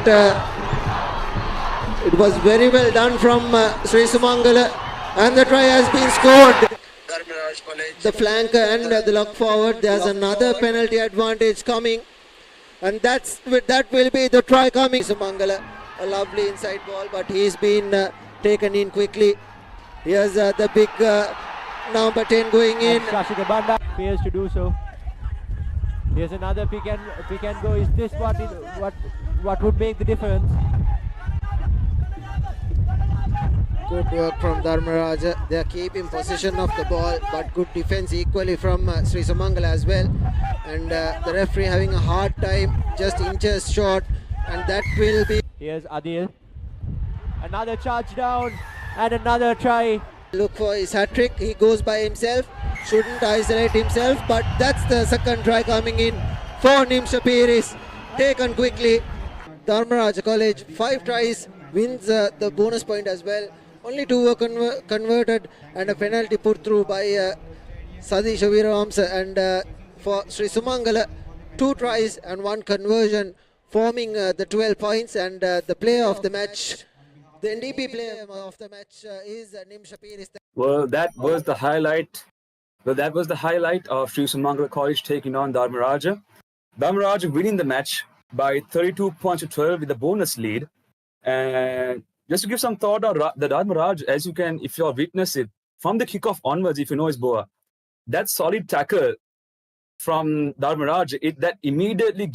it was very well done from Sri Sumangala, and the try has been scored. The flank and the lock forward. There's another penalty advantage coming, and that will be the try coming. Sumangala, a lovely inside ball, but he's been taken in quickly. Here's the big number 10 going in. Shashika Banda fails to do so. Here's another pick and go. Is this what would make the difference? Good work from Dharmaraja. They are keeping possession of the ball, but good defense equally from Sri Sumangala as well. And the referee having a hard time, just inches short, and that will be. Here's Adil. Another charge down and another try. Look for his hat trick. He goes by himself. Shouldn't isolate himself, but that's the second try coming in for 𝐕𝐵𝐶𝐴𝐴𝐴. Taken quickly. Dharmaraja College 5 tries, wins the bonus point as well. Only 2 were converted, and a penalty put through by Sadish Veeravamsa. And for Sri Sumangala, 2 tries and 1 conversion, forming the 12 points. And the player of the match, the NDB player of the match is 𝐕𝐵𝐶𝐴𝐴𝐴. Well, that was the highlight. Of Sri Sumangala College taking on Dharmaraja. Dharmaraja winning the match by 32 points to 12 with a bonus lead. And just to give some thought on the Dharmaraja, as you can, if you're witness it, from the kickoff onwards, if you know his Boa, that solid tackle from Dharmaraja, that immediately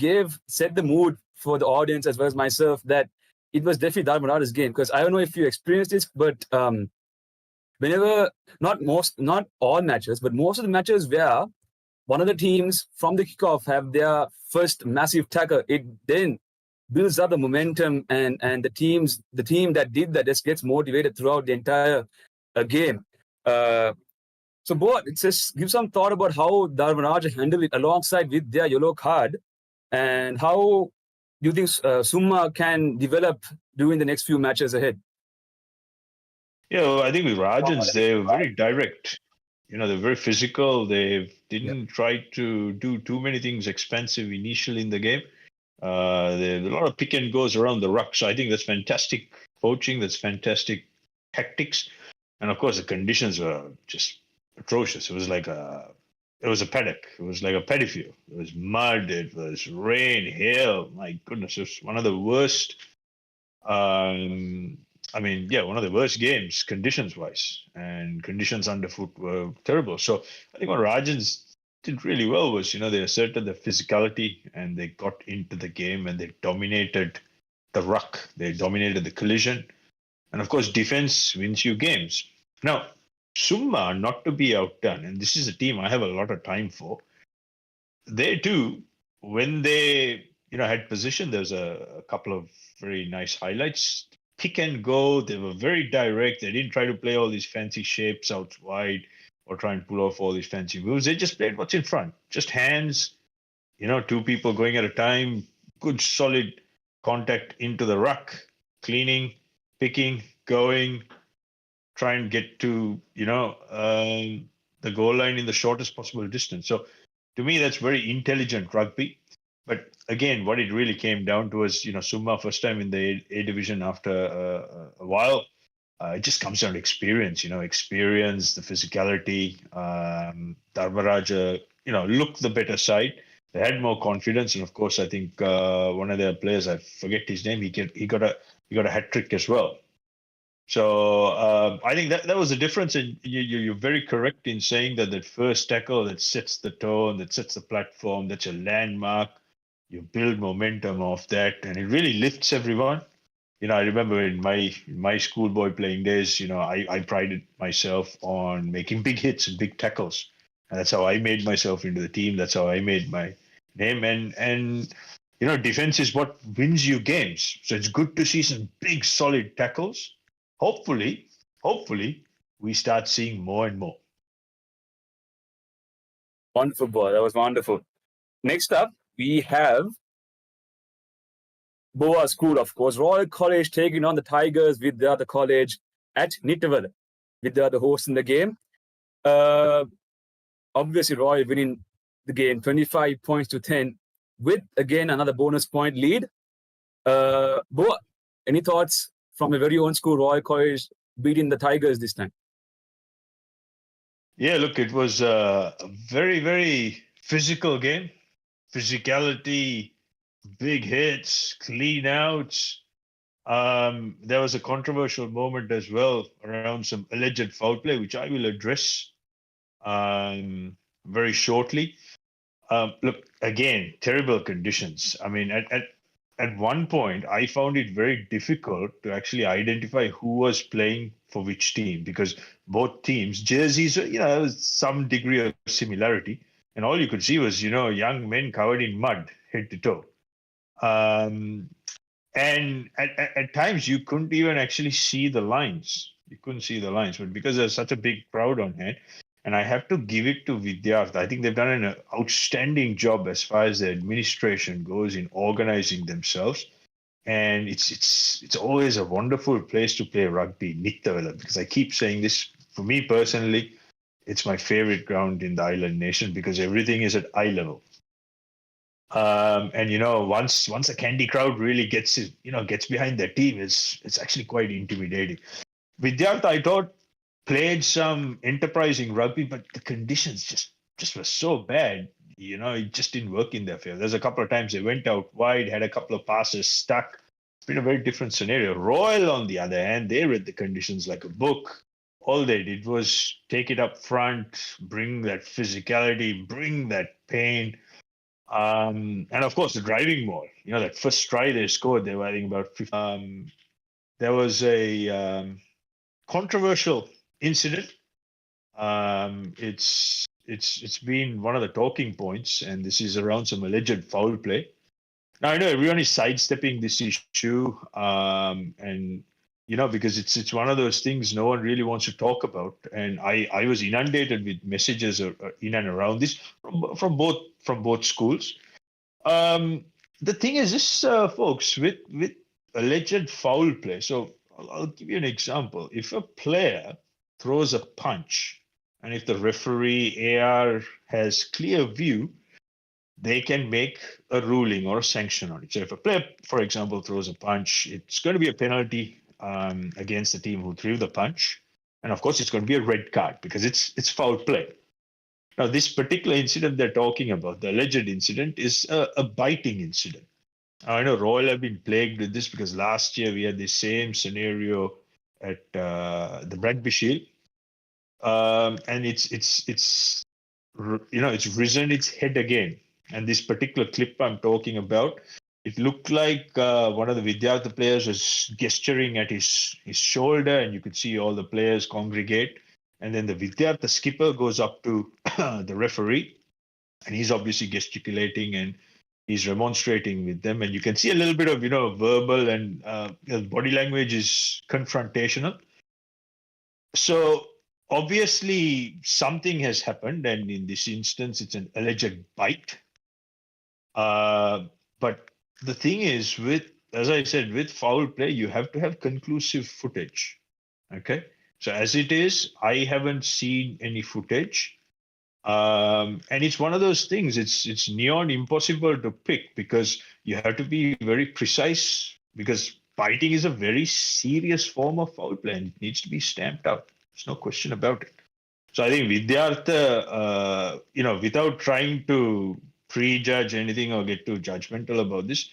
set the mood for the audience as well as myself that it was definitely Dharmaraja's game. Because I don't know if you experienced this, but whenever, not all matches, but most of the matches where one of the teams from the kickoff have their first massive tackle, it then builds up the momentum, and the team that did that just gets motivated throughout the entire game. So Boa, just give some thought about how Dharmaraja handled it alongside with their yellow card, and how do you think Summa can develop during the next few matches ahead? Yeah, well, I think with Rajans, they're very direct. They're very physical. They didn't try to do too many things expensive initially in the game. There's a lot of pick and goes around the ruck. So I think that's fantastic coaching. That's fantastic tactics. And of course, the conditions were just atrocious. It was like a paddock. It was like a paddy field. It was mud. It was rain, hail. My goodness, it was one of the worst. One of the worst games conditions-wise, and conditions underfoot were terrible. So I think what Rajans did really well was, they asserted the physicality and they got into the game and they dominated the ruck. They dominated the collision. And of course, defense wins you games. Now, Summa, not to be outdone, and this is a team I have a lot of time for, they too, when they had position, there's a couple of very nice highlights. Pick and go, they were very direct. They didn't try to play all these fancy shapes out wide or try and pull off all these fancy moves. They just played what's in front. Just hands, 2 people going at a time, good solid contact into the ruck, cleaning, picking, going, try and get to, the goal line in the shortest possible distance. So to me, that's very intelligent rugby. But again, what it really came down to was, Summa first time in the A division after a while. It just comes down to experience, experience, the physicality. Dharmaraja, looked the better side. They had more confidence, and of course, I think one of their players, I forget his name, he got a hat trick as well. So I think that was the difference. And you're very correct in saying that first tackle that sets the tone, that sets the platform, that's a landmark. You build momentum off that, and it really lifts everyone. I remember in my schoolboy playing days, I prided myself on making big hits and big tackles. And that's how I made myself into the team. That's how I made my name. And defense is what wins you games. So it's good to see some big, solid tackles. Hopefully, we start seeing more and more. Wonderful, Boa. That was wonderful. Next up, we have Boa School, of course. Royal College taking on the Tigers with the other college at 𝐷𝐷𝐴, with the other hosts in the game. Obviously, Royal winning the game 25 points to 10 with, again, another bonus point lead. Boa, any thoughts from your very own school, Royal College, beating the Tigers this time? Yeah, look, it was a very, very physical game. Physicality, big hits, clean outs. There was a controversial moment as well around some alleged foul play, which I will address very shortly. Look, again, terrible conditions. I mean, at one point, I found it very difficult to actually identify who was playing for which team, because both teams' jerseys, some degree of similarity. And all you could see was, young men covered in mud, head to toe. And at times, you couldn't even actually see the lines. You couldn't see the lines. But because there's such a big crowd on hand, and I have to give it to Vidyartha. I think they've done an outstanding job as far as the administration goes in organizing themselves. And it's always a wonderful place to play rugby, 𝐷𝐴, because I keep saying this, for me personally, it's my favorite ground in the island nation because everything is at eye level. And once a candy crowd really gets behind their team, it's actually quite intimidating. Vidyartha, I thought, played some enterprising rugby, but the conditions just were so bad. It just didn't work in their favor. There's a couple of times they went out wide, had a couple of passes stuck. It's been a very different scenario. Royal, on the other hand, they read the conditions like a book. All they did was take it up front, bring that physicality, bring that pain. And of course, the driving ball. That first try they scored, they were, I think, about 50. There was a controversial incident. It's been one of the talking points, and this is around some alleged foul play. Now, I know everyone is sidestepping this issue, and because it's one of those things no one really wants to talk about. And I was inundated with messages in and around this from both schools. The thing is this, folks, with alleged foul play. So I'll give you an example. If a player throws a punch, and if the referee AR has clear view, they can make a ruling or a sanction on it. So if a player, for example, throws a punch, it's going to be a penalty against the team who threw the punch. And of course, it's going to be a red card because it's foul play. Now, this particular incident they're talking about, the alleged incident, is a biting incident. I know Royal have been plagued with this because last year we had the same scenario at the Rugby Show, and it's risen its head again. And this particular clip I'm talking about, it looked like one of the Vidyartha players was gesturing at his shoulder, and you could see all the players congregate. And then the Vidyartha skipper goes up to the referee, and he's obviously gesticulating and he's remonstrating with them. And you can see a little bit of, verbal and body language is confrontational. So obviously something has happened, and in this instance, it's an alleged bite. But the thing is, as I said, with foul play, you have to have conclusive footage. Okay. So as it is, I haven't seen any footage. And it's one of those things, it's near impossible to pick because you have to be very precise, because biting is a very serious form of foul play and it needs to be stamped out. There's no question about it. So I think Vidyartha, without trying to prejudge anything or get too judgmental about this,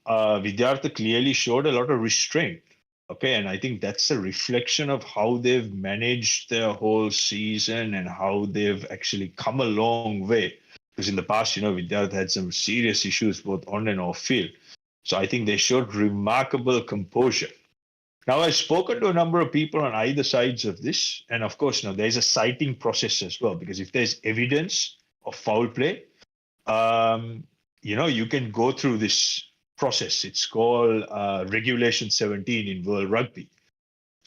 Vidyartha clearly showed a lot of restraint. Okay, and I think that's a reflection of how they've managed their whole season and how they've actually come a long way. Because in the past, Vidyartha had some serious issues both on and off field. So I think they showed remarkable composure. Now, I've spoken to a number of people on either sides of this. And of course, there's a citing process as well, because if there's evidence of foul play, you can go through this process. It's called Regulation 17 in World Rugby.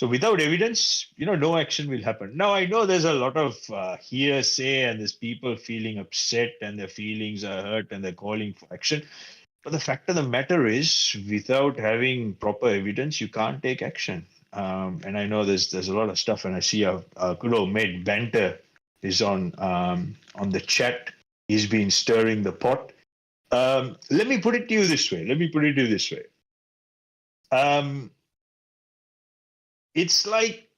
So without evidence, no action will happen. Now, I know there's a lot of hearsay and there's people feeling upset and their feelings are hurt and they're calling for action. But the fact of the matter is, without having proper evidence, you can't take action. And I know there's a lot of stuff, and I see our good old mate Banter is on the chat. He's been stirring the pot. Let me put it to you this way. It's like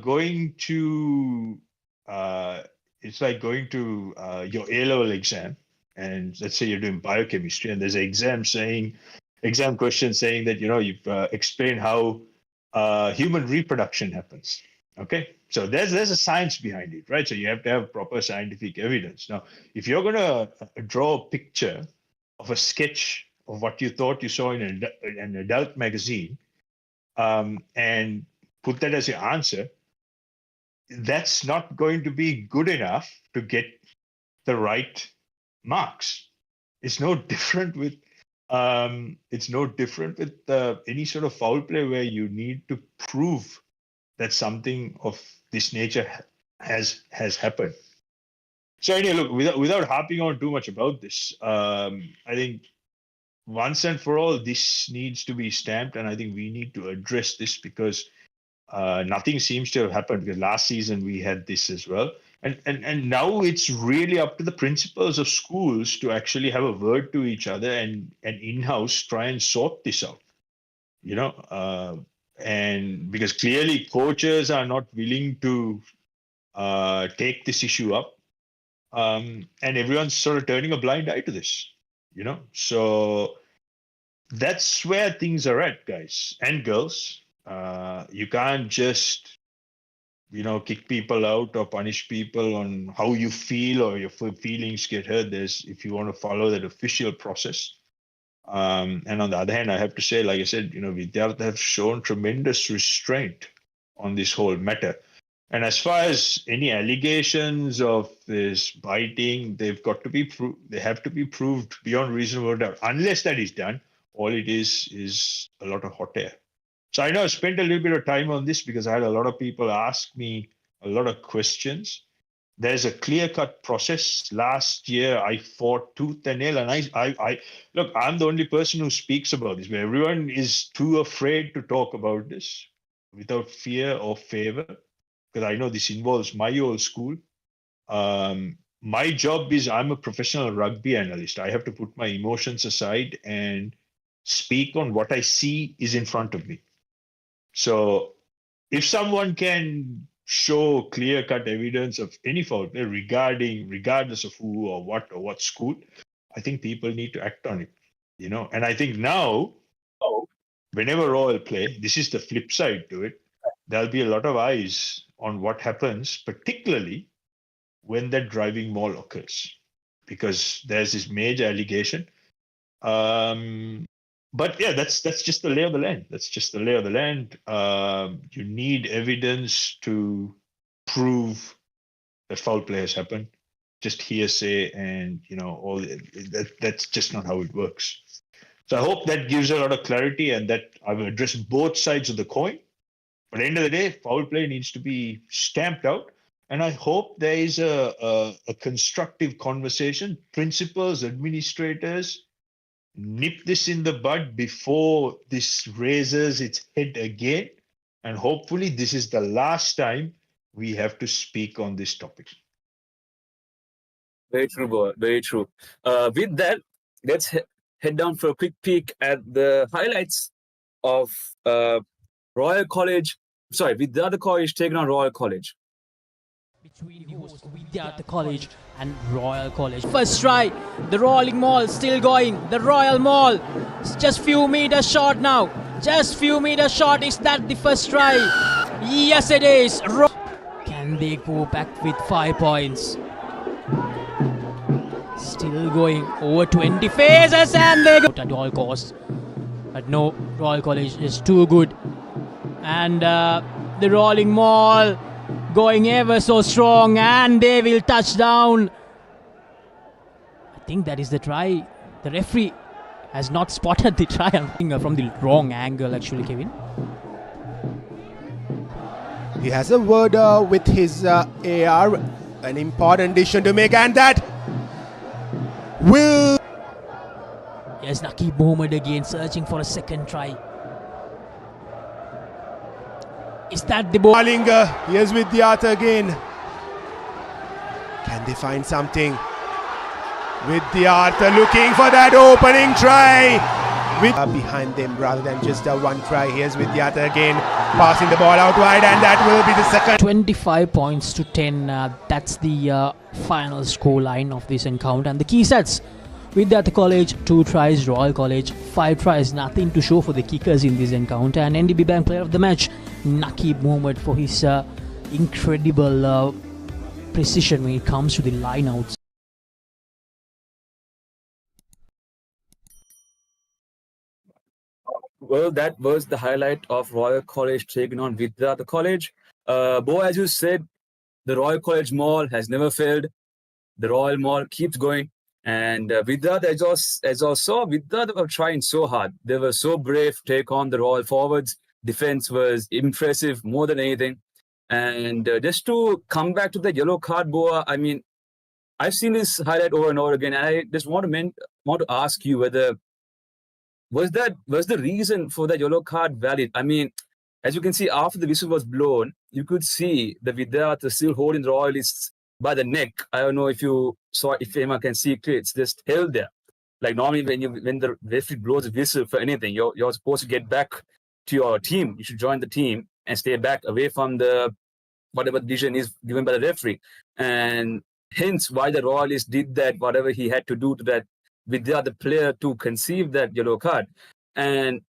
going to your A-level exam, and let's say you're doing biochemistry, and there's an exam question saying that you've explained how human reproduction happens. Okay, so there's a science behind it, right? So you have to have proper scientific evidence. Now, if you're gonna draw a picture of a sketch of what you thought you saw in an adult magazine, and put that as your answer, that's not going to be good enough to get the right marks. It's no different with any sort of foul play where you need to prove that something of this nature has happened. So anyway, look, without harping on too much about this, I think once and for all, this needs to be stamped, and I think we need to address this because nothing seems to have happened. Because last season we had this as well, and now it's really up to the principals of schools to actually have a word to each other and in-house try and sort this out. And because clearly coaches are not willing to take this issue up, and everyone's sort of turning a blind eye to this. So that's where things are at, guys and girls. You can't just, kick people out or punish people on how you feel or your feelings get hurt. If you want to follow that official process. And on the other hand, I have to say, like I said, Vidyartha have shown tremendous restraint on this whole matter. And as far as any allegations of this biting, they have to be proved beyond reasonable doubt. Unless that is done, all it is a lot of hot air. So I know I spent a little bit of time on this because I had a lot of people ask me a lot of questions. There's a clear-cut process. Last year, I fought tooth and nail, and I look, I'm the only person who speaks about this, but everyone is too afraid to talk about this without fear or favor. Because I know this involves my old school. My job is I'm a professional rugby analyst. I have to put my emotions aside and speak on what I see is in front of me. So if someone can show clear-cut evidence of any foul play regardless of who or what school, I think people need to act on it. And I think now, whenever Royal play, this is the flip side to it. There'll be a lot of eyes on what happens, particularly when that driving maul occurs, because there's this major allegation. But yeah, that's just the lay of the land. You need evidence to prove that foul play has happened. Just hearsay and that's just not how it works. So I hope that gives a lot of clarity and that I've addressed both sides of the coin. But at the end of the day, foul play needs to be stamped out. And I hope there is a constructive conversation. Principals, administrators, nip this in the bud before this raises its head again. And hopefully this is the last time we have to speak on this topic. Very true, Boa. Very true. With that, let's head down for a quick peek at the highlights of Royal College. Sorry, Vidyartha College taking on Royal College. Between the host Vidyartha College and Royal College. First try, the rolling maul still going. The Royal maul, just few meters short now. Just few meters short. Is that the first try? Yes, it is. Can they go back with 5 points? Still going over 20 phases and they go at all costs. But no, Royal College is too good. And the rolling maul going ever so strong and they will touch down. I think that is the try. The referee has not spotted the try from the wrong angle actually, Kevin. He has a word with his AR. An important decision to make, and that will. Yes, 𝗥𝐿𝐴𝐧𝐝𝐫𝐞 again searching for a second try. Is that the ball? Here's Vidyartha again. Can they find something? Vidyartha looking for that opening try. Behind them rather than just a one try. Here's Vidyartha again, passing the ball out wide, and that will be the second. 25 points to 10. That's the final score line of this encounter. And the key sets: Vidyartha College 2 tries, Royal College 5 tries. Nothing to show for the kickers in this encounter. And NDB Bank player of the match, 𝗥𝐿𝐴𝐧𝐝𝐫𝐞, for his incredible precision when it comes to the lineouts. Well, that was the highlight of Royal College taking on Vidyartha College. Boa, as you said, the Royal College Mall has never failed. The Royal Mall keeps going. And Vidyartha, as I saw, Vidyartha were trying so hard. They were so brave to take on the Royal forwards. Defense was impressive more than anything. And just to come back to the yellow card, Boa, I mean, I've seen this highlight over and over again. And I just want to ask you whether was the reason for that yellow card valid? I mean, as you can see, after the whistle was blown, you could see the Vidyartha still holding the Royalists by the neck. I don't know if you saw, if anyone can see it clear. It's just held there. Like normally when the referee blows a whistle for anything, you're supposed to get back to your team. You should join the team and stay back away from the whatever decision is given by the referee. And hence why the Royalists did that, whatever he had to do to that Vidyartha player to conceive that yellow card. And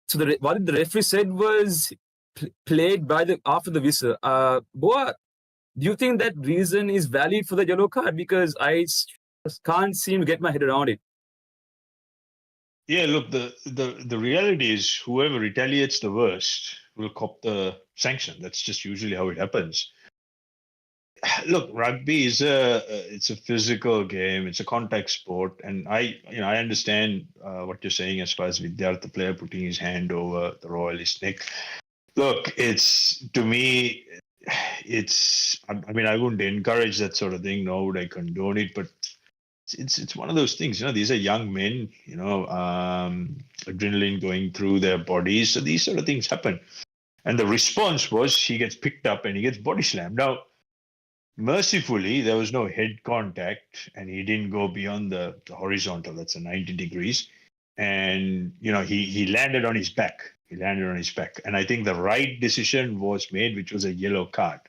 so what the referee said was played by after the whistle. Boa, do you think that reason is valid for the yellow card? Because I can't seem to get my head around it. Yeah, look, the reality is whoever retaliates the worst will cop the sanction. That's just usually how it happens. Look, rugby is it's a physical game. It's a contact sport, and I understand what you're saying as far as Vidyartha player putting his hand over the Royalist neck. Look, to me, I mean, I wouldn't encourage that sort of thing, nor would I condone it, but it's one of those things. These are young men. Adrenaline going through their bodies, so these sort of things happen. And the response was he gets picked up and he gets body slammed. Now, mercifully, there was no head contact and he didn't go beyond the horizontal. That's a 90 degrees. And, he landed on his back. And I think the right decision was made, which was a yellow card.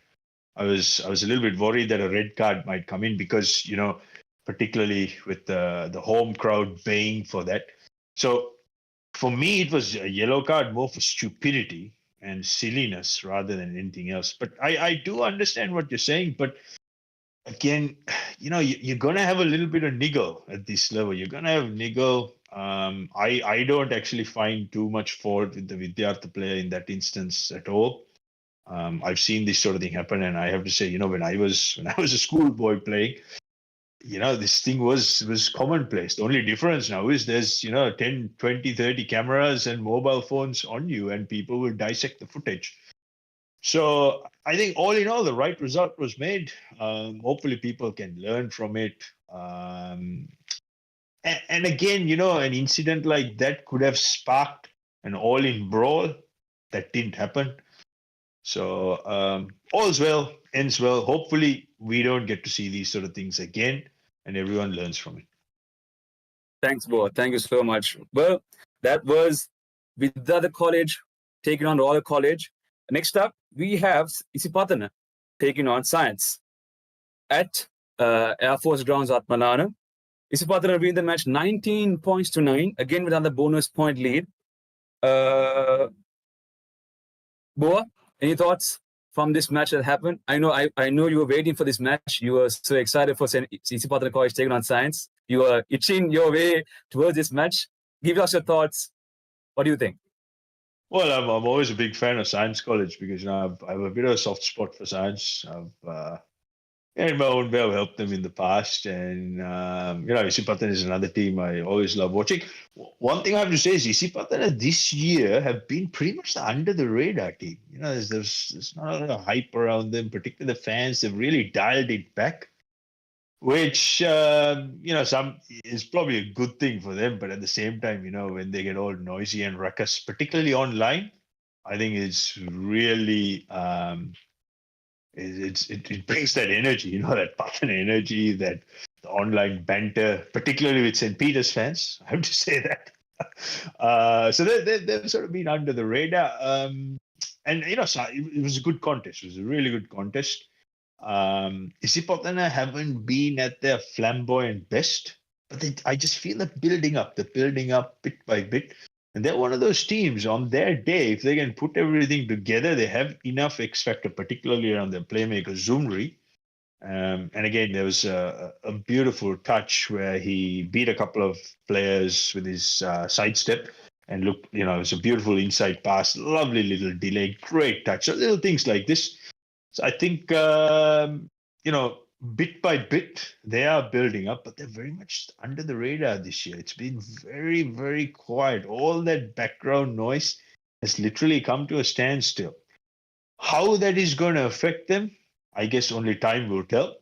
I was a little bit worried that a red card might come in because, particularly with the home crowd baying for that. So for me, it was a yellow card more for stupidity and silliness rather than anything else. But I do understand what you're saying. But again, you're going to have a little bit of niggle at this level. You're going to have niggle. I don't actually find too much fault with the Vidyartha player in that instance at all. I've seen this sort of thing happen, and I have to say, when I was a schoolboy playing, this thing was commonplace. The only difference now is there's 10, 20, 30 cameras and mobile phones on you, and people will dissect the footage. So I think all in all, the right result was made. Hopefully people can learn from it. And again, an incident like that could have sparked an all-in brawl. That didn't happen. So all's well, ends well. Hopefully we don't get to see these sort of things again and everyone learns from it. Thanks, Boa. Thank you so much. Well, that was Vidyartha College taking on Royal College. Next up, we have Isipathana taking on Science at Air Force Grounds, Atmalana. Isipathana win the match 19 points to 9, again with another bonus point lead. Boa, any thoughts from this match that happened? I know you were waiting for this match. You were so excited for Isipathana College taking on Science. You were itching your way towards this match. Give us your thoughts. What do you think? Well, I'm always a big fan of Science College because I have a bit of a soft spot for science. And 𝐬𝐵 helped them in the past. And, Isipathana is another team I always love watching. One thing I have to say is Isipathana this year have been pretty much the under the radar team. There's not a lot of hype around them, particularly the fans. They've really dialed it back, which, some is probably a good thing for them. But at the same time, when they get all noisy and ruckus, particularly online, I think it's really... It brings that energy, that Pathan energy, that the online banter, particularly with St. Peter's fans. I have to say that. So they've sort of been under the radar. It was a good contest. It was a really good contest. Isipathana haven't been at their flamboyant best, but I just feel they're building up bit by bit. And they're one of those teams on their day, if they can put everything together, they have enough X factor, particularly around their playmaker, Zumri. And again, there was a beautiful touch where he beat a couple of players with his sidestep. And look, it was a beautiful inside pass, lovely little delay, great touch. So little things like this. So I think, bit by bit, they are building up, but they're very much under the radar this year. It's been very, very quiet. All that background noise has literally come to a standstill. How that is going to affect them, I guess only time will tell.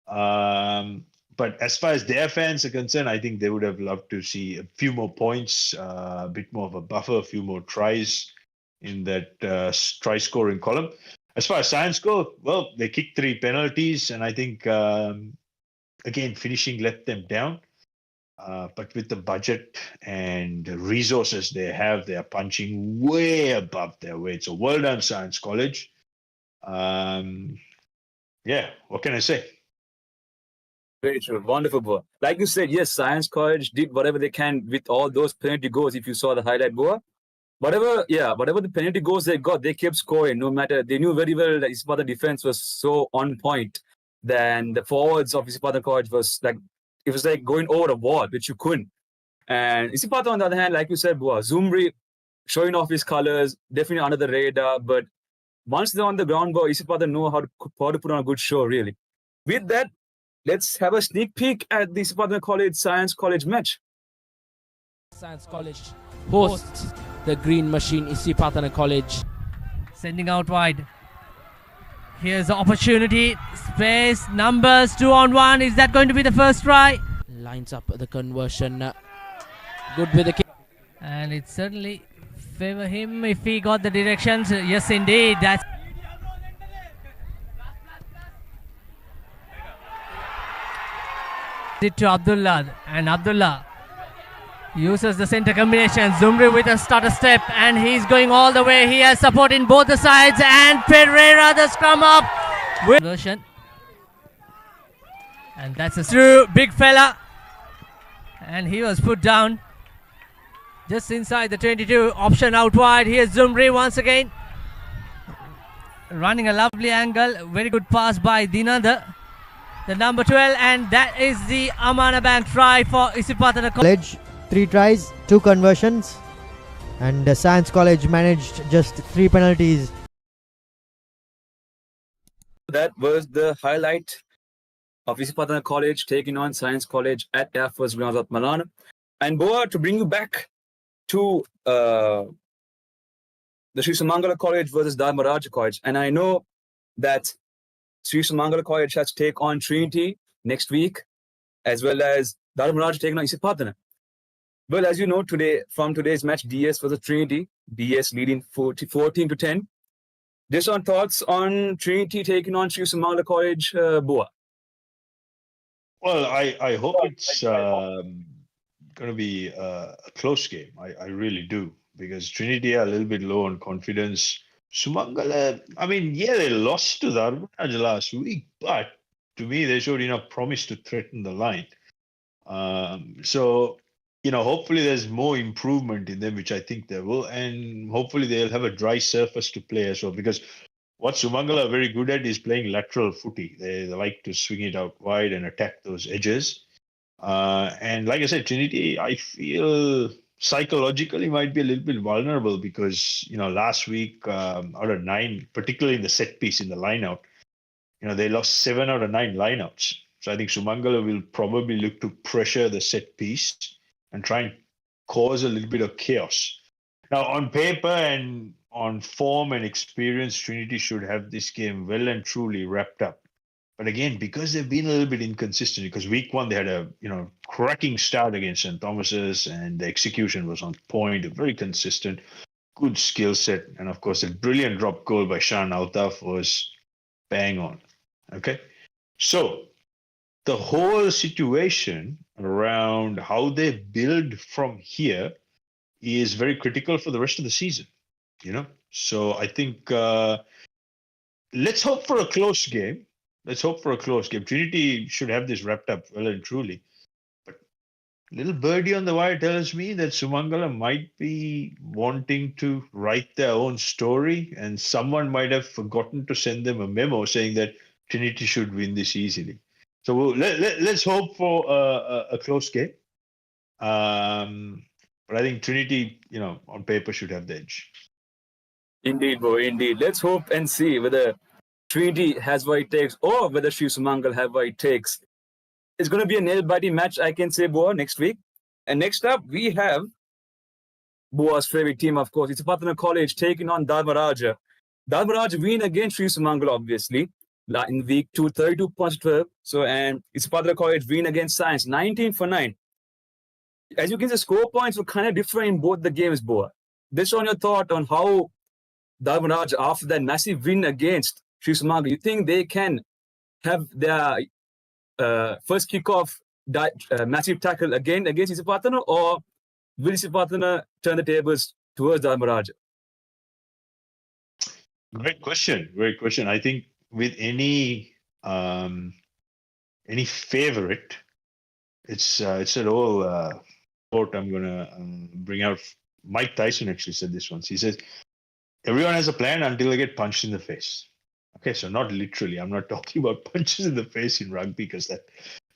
But as far as their fans are concerned, I think they would have loved to see a few more points, a bit more of a buffer, a few more tries in that try scoring column. As far as Science go, well, they kicked 3 penalties, and I think, again, finishing let them down. But with the budget and the resources they have, they are punching way above their weight. So well done, Science College. What can I say? Very true. Wonderful, Boa. Like you said, yes, Science College did whatever they can with all those penalty goals, if you saw the highlight, Boa. Whatever the penalty goals they got, they kept scoring. No matter, they knew very well that Isipathana defense was so on point. Then the forwards of Isipathana College was like going over a wall, which you couldn't. And Isipathana, on the other hand, like you said, Boa, Zumri showing off his colors, definitely under the radar. But once they're on the ground, Boa, Isipathana know how to put on a good show, really. With that, let's have a sneak peek at the Isipathana College Science College match. Science College hosts the Green Machine Isipathana College. Sending out wide. Here's the opportunity. Space. Numbers. 2-on-1. Is that going to be the first try? Lines up the conversion. Good with the kick. And it certainly favor him if he got the directions. Yes, indeed. That's it to Abdullah. And Abdullah uses the center combination. Zumri with a starter step, and he's going all the way. He has support in both the sides, and Pereira the scrum up with version. And that's a through, big fella, and he was put down just inside the 22. Option out wide. Here's Zumri once again, running a lovely angle. Very good pass by Dinanda, the number 12, and that is the Amana Bank try for Isipathana College. 3 tries, 2 conversions, and Science College managed just 3 penalties. That was the highlight of Isipathana College taking on Science College at Air Force Grounds at Malana. And Boa, to bring you back to the Sri Sumangala College versus Dharmaraja College. And I know that Sri Sumangala College has to take on Trinity next week, as well as Dharmaraja taking on Isipathana. Well, as you know, from today's match, DS versus Trinity, DS leading 14-10. Just on thoughts on Trinity taking on Sri Sumangala College, Boa. Well, I hope it's going to be a close game. I really do, because Trinity are a little bit low on confidence. Sumangala, they lost to Dharmaraja last week, but to me, they showed enough promise to threaten the line. Hopefully there's more improvement in them, which I think there will, and hopefully they'll have a dry surface to play as well, because what Sumangala are very good at is playing lateral footy. They like to swing it out wide and attack those edges. And like I said, Trinity, I feel psychologically might be a little bit vulnerable because, last week out of 9, particularly in the set piece in the line out, they lost 7 out of 9 lineouts. So I think Sumangala will probably look to pressure the set piece and try and cause a little bit of chaos. Now, on paper and on form and experience, Trinity should have this game well and truly wrapped up. But again, because they've been a little bit inconsistent, because week 1 they had a cracking start against St. Thomas's, and the execution was on point, very consistent, good skill set, and of course a brilliant drop goal by Shan Altaf was bang on. Okay, so the whole situation around how they build from here is very critical for the rest of the season. So I think let's hope for a close game. Trinity should have this wrapped up well and truly. But little birdie on the wire tells me that Sumangala might be wanting to write their own story, and someone might have forgotten to send them a memo saying that Trinity should win this easily. So let's hope for a close game. But I think Trinity, on paper should have the edge. Indeed, Bo, indeed. Let's hope and see whether Trinity has what it takes, or whether Sri Sumangala have what it takes. It's going to be a nail-biting match, I can say, Boa, next week. And next up, we have Boa's favorite team, of course. Isipathana College taking on Dharmaraja. Dharmaraja win against Sri Sumangala, obviously, in week 2, 32.12. So, and Isipathana College win against Science, 19-9. As you can see, score points were kind of different in both the games, Boa. Based on your thought on how Dharmaraja, after that massive win against Sri Sumangala, you think they can have their first kickoff massive tackle again against Isipathana, or will Isipathana turn the tables towards Dharmaraja? Great question. I think with any favorite, it's an old quote I'm gonna bring out. Mike Tyson actually said this once. He says, "Everyone has a plan until they get punched in the face." Okay, so not literally. I'm not talking about punches in the face in rugby, because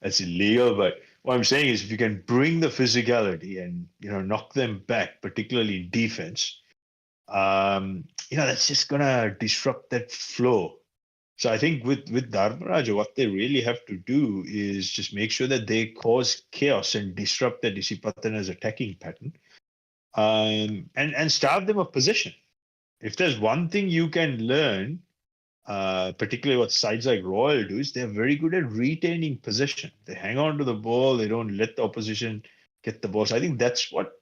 that's illegal. But what I'm saying is, if you can bring the physicality and knock them back, particularly in defense, that's just gonna disrupt that flow. So I think with Dharmaraja, what they really have to do is just make sure that they cause chaos and disrupt that Isipathana's attacking pattern, and starve them of possession. If there's one thing you can learn, particularly what sides like Royal do, is they're very good at retaining possession. They hang on to the ball. They don't let the opposition get the ball. So I think that's what,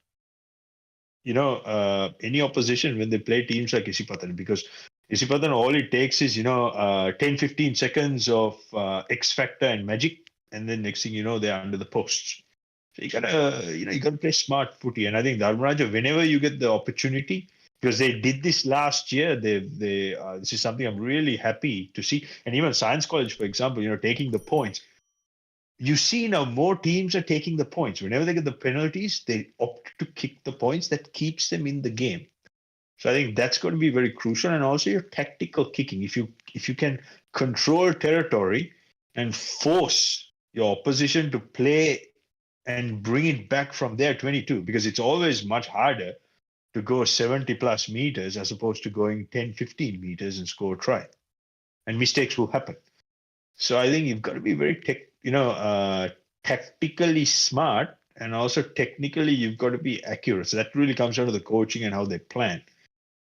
any opposition when they play teams like Isipathana, because Isipathana, all it takes is, 10-15 seconds of X Factor and magic, and then next thing you know, they're under the posts. So you gotta play smart footy. And I think Dharmaraja, whenever you get the opportunity, because they did this last year, this is something I'm really happy to see. And even Science College, for example, taking the points. You see now more teams are taking the points. Whenever they get the penalties, they opt to kick the points. That keeps them in the game. So I think that's going to be very crucial. And also your tactical kicking. If you can control territory and force your opposition to play and bring it back from their 22, because it's always much harder to go 70 plus meters as opposed to going 10-15 meters and score a try, and mistakes will happen. So I think you've got to be very tactically smart, and also technically you've got to be accurate. So that really comes down to the coaching and how they plan.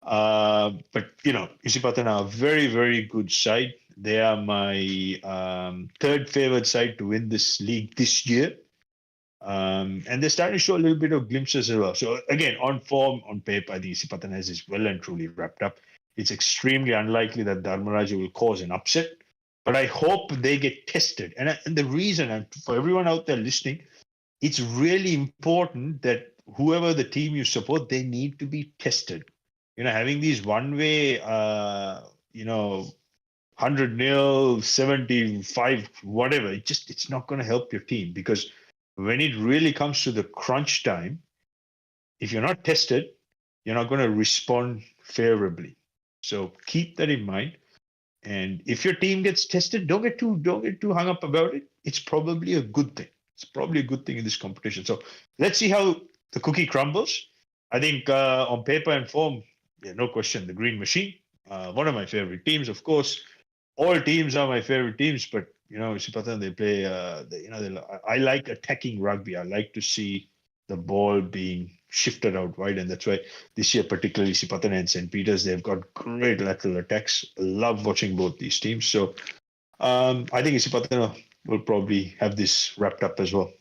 But Isipathana are a very, very good side. They are my third favored side to win this league this year. And they're starting to show a little bit of glimpses as well. So again, on form, on paper, I think Isipathana is well and truly wrapped up. It's extremely unlikely that Dharmaraja will cause an upset, but I hope they get tested. And the reason, and for everyone out there listening, it's really important that whoever the team you support, they need to be tested. Having these one-way, 100-0, 75, whatever, it's not going to help your team, because when it really comes to the crunch time, if you're not tested, you're not going to respond favorably. So keep that in mind. And if your team gets tested, don't get too hung up about it. It's probably a good thing. It's probably a good thing in this competition. So let's see how the cookie crumbles. I think on paper and form, no question, the Green Machine, one of my favorite teams, of course. all teams are my favorite teams, but Isipathana, they play. I like attacking rugby. I like to see the ball being shifted out wide, and that's why this year, particularly Isipathana and St. Peter's, they've got great lateral attacks. I love watching both these teams. So I think Isipathana will probably have this wrapped up as well.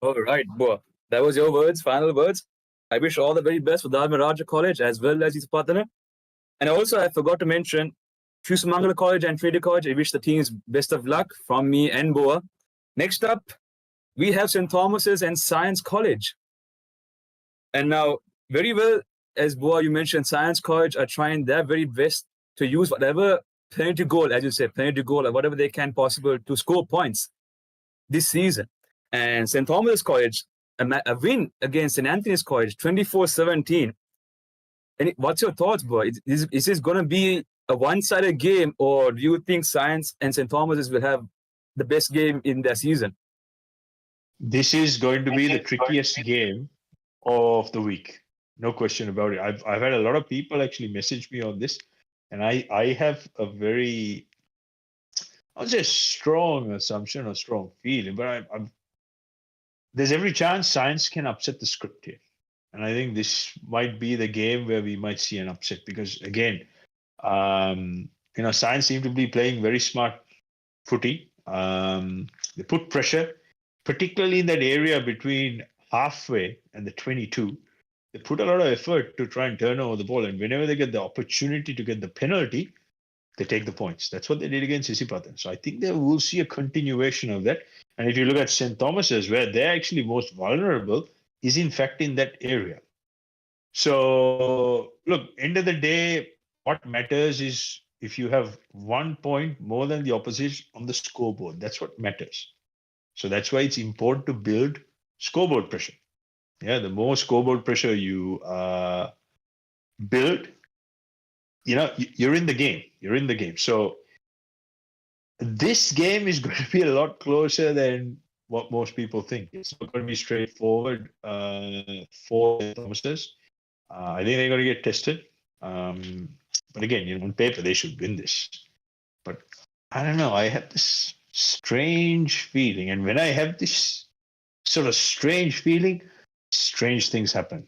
All right, Boa. That was your words, final words. I wish all the very best for Dharmaraja College as well as Isipathana. And also, I forgot to mention Sri Sumangala College and Trinity College. I wish the teams best of luck from me and Boa. Next up, we have St. Thomas's and Science College. And now, very well, as Boa, you mentioned, Science College are trying their very best to use whatever penalty goal, as you say, penalty goal, or whatever they can possible to score points this season. And St. Thomas's College, a win against St. Anthony's College, 24-17. What's your thoughts, Boa? Is this going to be a one-sided game, or do you think Science and St. Thomas's will have the best game in their season? This is going to be the trickiest game of the week. No question about it. I've had a lot of people actually message me on this, and I have a very, I would say, strong assumption or strong feeling, but there's every chance Science can upset the script here. And I think this might be the game where we might see an upset because, again, Science seem to be playing very smart footy. They put pressure, particularly in that area between halfway and the 22. They put a lot of effort to try and turn over the ball. And whenever they get the opportunity to get the penalty, they take the points. That's what they did against Isipathana. So I think they will see a continuation of that. And if you look at St. Thomas's, where they're actually most vulnerable, is in fact in that area. So look, end of the day, what matters is if you have 1 point more than the opposition on the scoreboard. That's what matters. So that's why it's important to build scoreboard pressure. Yeah, the more scoreboard pressure you build, you're in the game. You're in the game. So this game is going to be a lot closer than what most people think. It's not going to be straightforward for Thomas's. I think they're going to get tested. But again, on paper, they should win this. But I don't know. I have this strange feeling. And when I have this sort of strange feeling, strange things happen.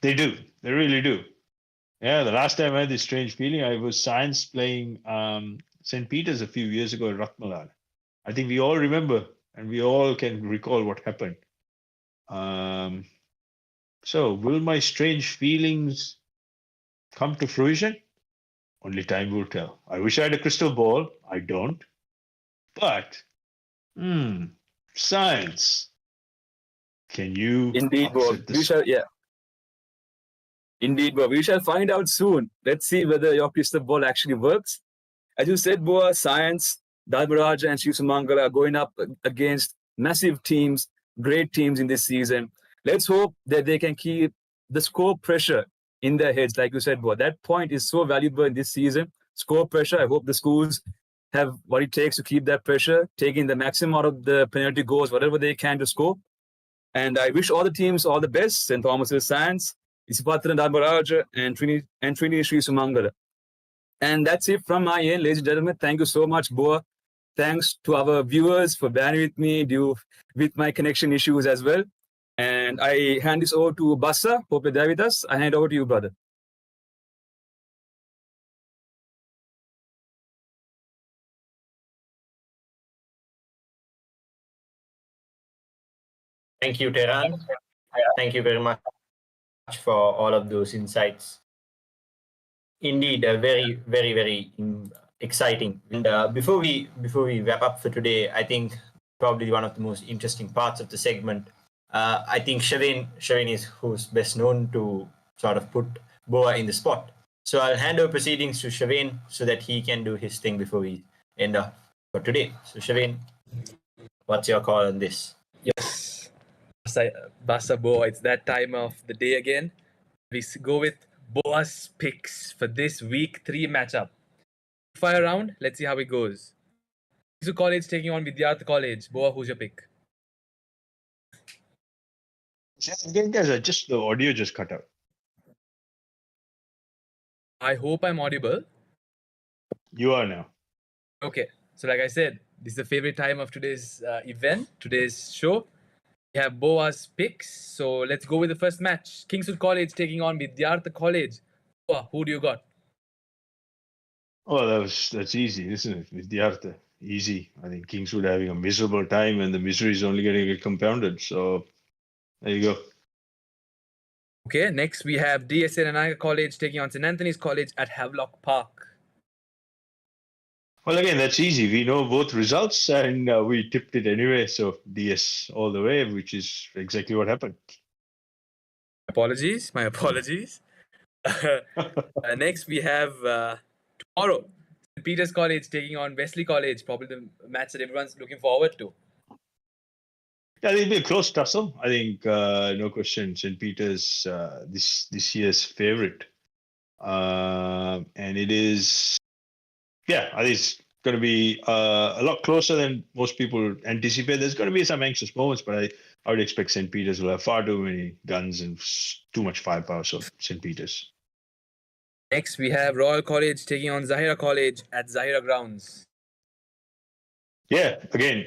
They do. They really do. Yeah, the last time I had this strange feeling, I was Science playing St. Peter's a few years ago at Ratmalala. I think we all remember and we all can recall what happened. So will my strange feelings come to fruition? Only time will tell. I wish I had a crystal ball. I don't. But, Science, can you... Indeed, Bob. Indeed, Bob. We shall find out soon. Let's see whether your crystal ball actually works. As you said, Boa, Science, Dharmaraja and Sri Sumangala are going up against massive teams, great teams in this season. Let's hope that they can keep the score pressure in their heads, like you said, Boa. That point is so valuable in this season. Score pressure. I hope the schools have what it takes to keep that pressure, taking the maximum out of the penalty goals, whatever they can to score. And I wish all the teams all the best. St. Thomas's Science, Isipathana, Dharmaraja, and Trinity Sri Sumangala. And that's it from my end, ladies and gentlemen. Thank you so much, Boa. Thanks to our viewers for bearing with me with my connection issues as well. And I hand this over to Bassa. Hope you're there with us. I hand over to you, brother. Thank you, Tehran. Thank you very much for all of those insights. Indeed, very, very, very exciting. And before we wrap up for today, I think probably one of the most interesting parts of the segment. I think 𝐿𝐴𝐴𝐻 is who's best known to sort of put Boa in the spot. So I'll hand over proceedings to 𝐿𝐴𝐴𝐻 so that he can do his thing before we end off for today. So 𝐿𝐴𝐴𝐻, what's your call on this? Yes, Bassa Boa, it's that time of the day again. We go with Boa's picks for this week 3 matchup. Fire round, let's see how it goes. Kingswood College taking on Vidyartha College. Boa, who's your pick? Again, guys, the audio just cut out. I hope I'm audible. You are now. Okay. So like I said, this is the favorite time of today's event, today's show. We have Boa's picks. So let's go with the first match. Kingswood College taking on Vidyartha College. Boa, who do you got? Oh, that's easy, isn't it? Vidyartha, easy. I think Kingswood having a miserable time, and the misery is only going to get compounded. So there you go. Okay, next we have 𝐷𝐴𝐶 College taking on St. Anthony's College at Havelock Park. Well, again, that's easy. We know both results, and we tipped it anyway. So DS all the way, which is exactly what happened. Apologies, my apologies. Next we have tomorrow St. Peter's College taking on Wesley College, probably the match that everyone's looking forward to. Yeah, it'll be a close tussle. I think, no question, St. Peter's this year's favorite. And it is, yeah, I think it's going to be a lot closer than most people anticipate. There's going to be some anxious moments, but I would expect St. Peter's will have far too many guns and too much firepower. So St. Peter's. Next, we have Royal College taking on Zahira College at Zahira grounds. Yeah, again,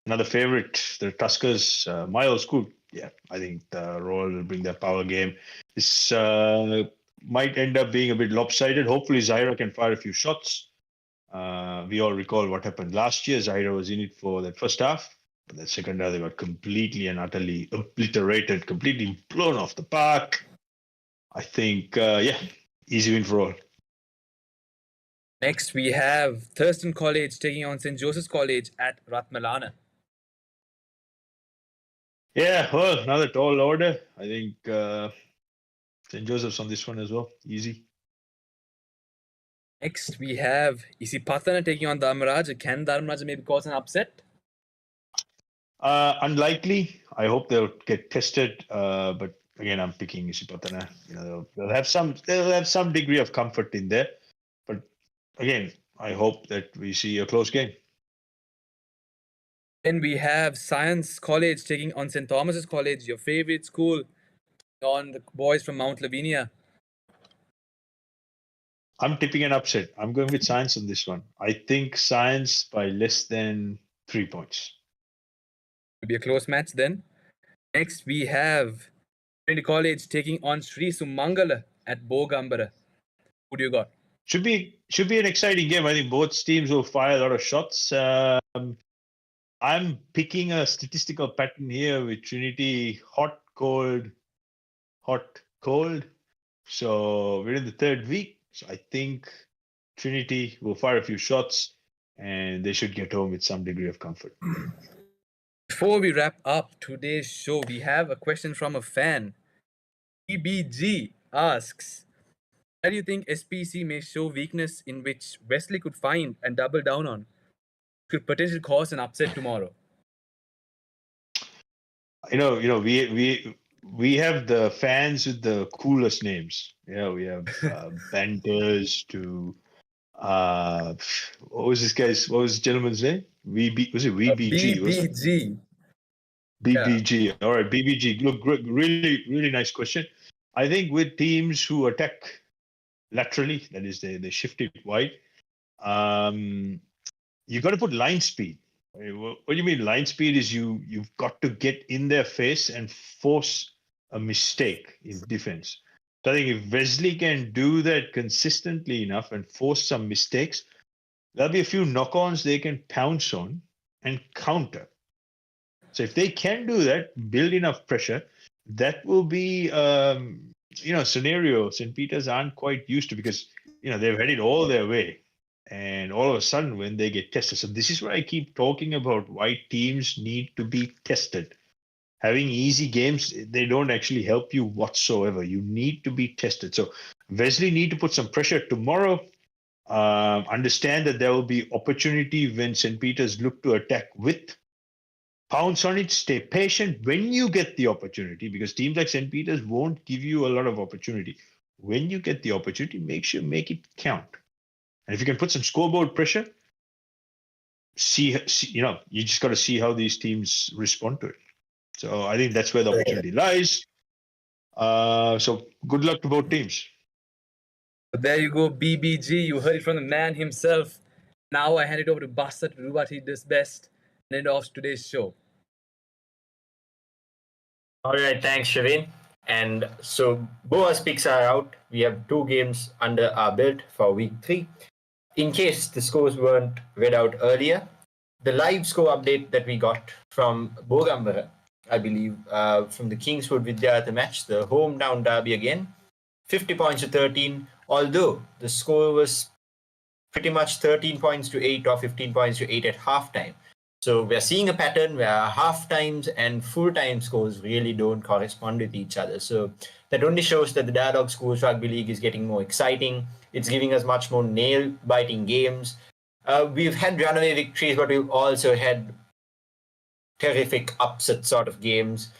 another favorite, the Tuskers, my old school. Yeah, I think the Royal will bring their power game. This might end up being a bit lopsided. Hopefully, Zahira can fire a few shots. We all recall what happened last year. Zahira was in it for that first half, but the second half they got completely and utterly obliterated, completely blown off the park. I think, yeah, easy win for all. Next, we have Thurstan College taking on St. Joseph's College at Ratmalana. Yeah, well, another tall order. I think St. Joseph's on this one as well. Easy. Next, we have Isipathana taking on Dharmaraja. Can Dharmaraja maybe cause an upset? Unlikely. I hope they'll get tested. But again, I'm picking Isipathana. You know, they'll have some degree of comfort in there. But again, I hope that we see a close game. Then we have Science College taking on St. Thomas's College, your favorite school, on the boys from Mount Lavinia. I'm tipping an upset. I'm going with Science on this one. I think Science by less than 3 points. It'll be a close match then. Next, we have Trinity College taking on Sri Sumangala at Bogambara. Who do you got? Should be an exciting game. I think both teams will fire a lot of shots. I'm picking a statistical pattern here with Trinity hot, cold. So we're in the third week. So I think Trinity will fire a few shots and they should get home with some degree of comfort. Before we wrap up today's show, we have a question from a fan. EBG asks, how do you think SPC may show weakness in which Wesley could find and double down on? Could potentially cause an upset tomorrow. You know, we have the fans with the coolest names. Yeah, we have Banters to what was this gentleman's name? Was it VBG? BBG. Yeah. All right, BBG. Look, really nice question. I think with teams who attack laterally, that is, they shift it wide. You got to put line speed. What do you mean line speed is you've got to get in their face and force a mistake in defense. So I think if Wesley can do that consistently enough and force some mistakes, there'll be a few knock-ons they can pounce on and counter. So if they can do that, build enough pressure, that will be scenario St. Peter's aren't quite used to, because they've had it all their way. And all of a sudden, when they get tested, so this is what I keep talking about, why teams need to be tested. Having easy games, they don't actually help you whatsoever. You need to be tested. So Wesley need to put some pressure tomorrow. Understand that there will be opportunity when St. Peter's look to attack with. Pounce on it, stay patient when you get the opportunity, because teams like St. Peter's won't give you a lot of opportunity. When you get the opportunity, make it count. And if you can put some scoreboard pressure, you just got to see how these teams respond to it. So I think that's where the opportunity lies. So good luck to both teams. There you go, BBG. You heard it from the man himself. Now I hand it over to Bassa to do what he does best and end off today's show. All right, thanks, Shavin. And so Boa's picks are out. We have 2 games under our belt for week 3. In case the scores weren't read out earlier, the live score update that we got from Bogambara, I believe, from the Kingswood Vidyartha match, the hometown derby again, 50 points to 13, although the score was pretty much 13 points to 8 or 15 points to 8 at halftime. So we're seeing a pattern where half times and full time scores really don't correspond with each other. So that only shows that the Dialogue Schools Rugby League is getting more exciting. It's giving us much more nail-biting games. We've had runaway victories, but we've also had terrific upset sort of games.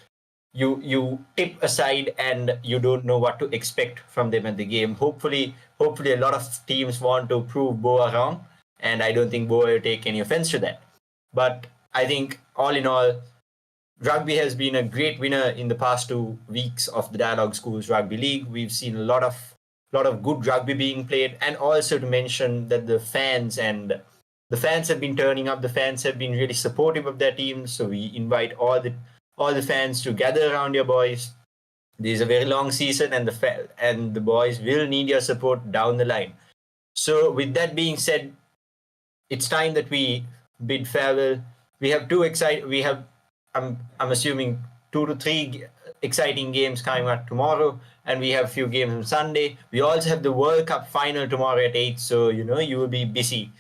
You tip aside and you don't know what to expect from them at the game. Hopefully a lot of teams want to prove Boa wrong, and I don't think Boa will take any offense to that. But I think all in all, rugby has been a great winner in the past 2 weeks of the Dialogue Schools Rugby League. We've seen a lot of good rugby being played, and also to mention that the fans have been turning up. The fans have been really supportive of their teams. So we invite all the fans to gather around your boys. This is a very long season, and the boys will need your support down the line. So with that being said, it's time that we bid farewell. We have I'm assuming 2 to 3 exciting games coming up tomorrow, and we have a few games on Sunday. We also have the World Cup final tomorrow at 8, so you will be busy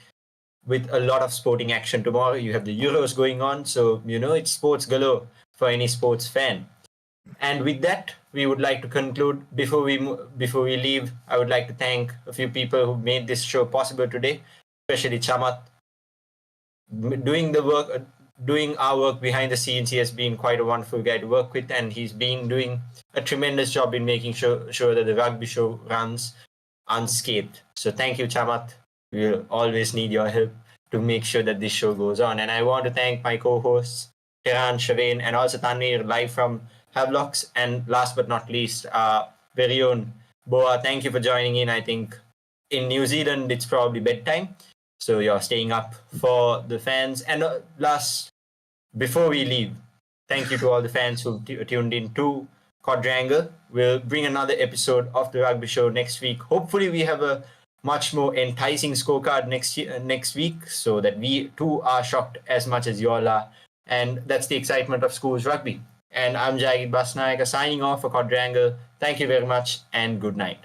with a lot of sporting action tomorrow. You have the Euros going on, so it's sports galore for any sports fan. And with that, we would like to conclude. Before we leave, I would like to thank a few people who made this show possible today, especially Chamat. Doing our work behind the scenes. He has been quite a wonderful guy to work with, and he's been doing a tremendous job in making sure that the Rugby Show runs unscathed. So thank you, Chamat. We'll always need your help to make sure that this show goes on. And I want to thank my co-hosts, Tehran, Shavin, and also Tanvir, live from Havelocks. And last but not least, our very own Boa. Thank you for joining in. I think in New Zealand, it's probably bedtime. So you're staying up for the fans. And before we leave, thank you to all the fans who tuned in to Quadrangle. We'll bring another episode of the Rugby Show next week. Hopefully we have a much more enticing scorecard next week, so that we too are shocked as much as you all are. And that's the excitement of schools rugby. And I'm 𝐤𝐿𝐴𝐺𝐵𝐴𝐺𝐵 signing off for Quadrangle. Thank you very much and good night.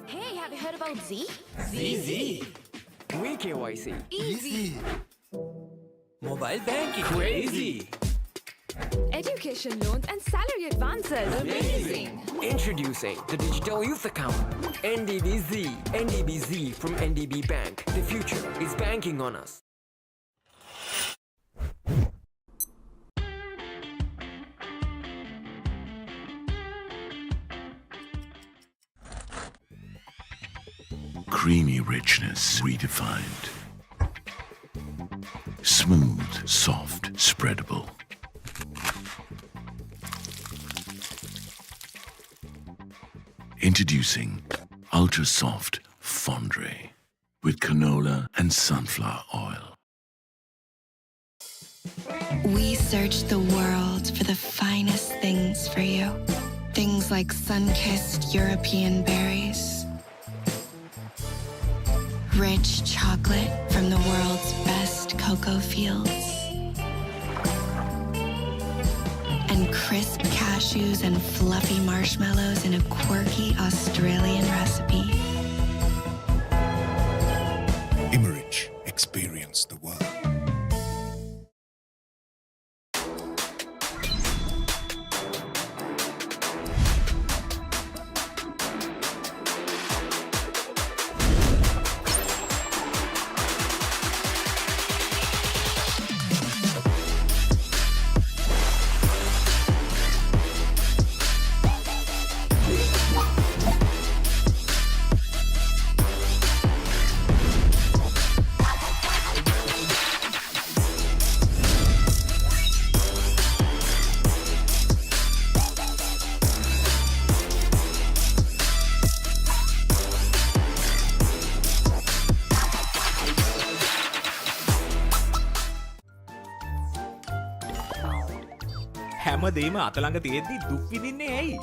Hey, have you heard about Z? Z. We KYC. Easy. Mobile banking. Crazy. Education loans and salary advances. Amazing. Introducing the Digital Youth Account. NDBZ. NDBZ from NDB Bank. The future is banking on us. Creamy richness redefined. Smooth, soft, spreadable. Introducing Ultra Soft Fondre with canola and sunflower oil. We searched the world for the finest things for you. Things like sun-kissed European berries, rich chocolate from the world's best cocoa fields, and crisp cashews and fluffy marshmallows in a quirky Australian recipe. 𝐊𝐴𝐺𝐸, experience the world. හැමදේම අතළඟ තියෙද්දි දුක් විඳින්නේ ඇයි?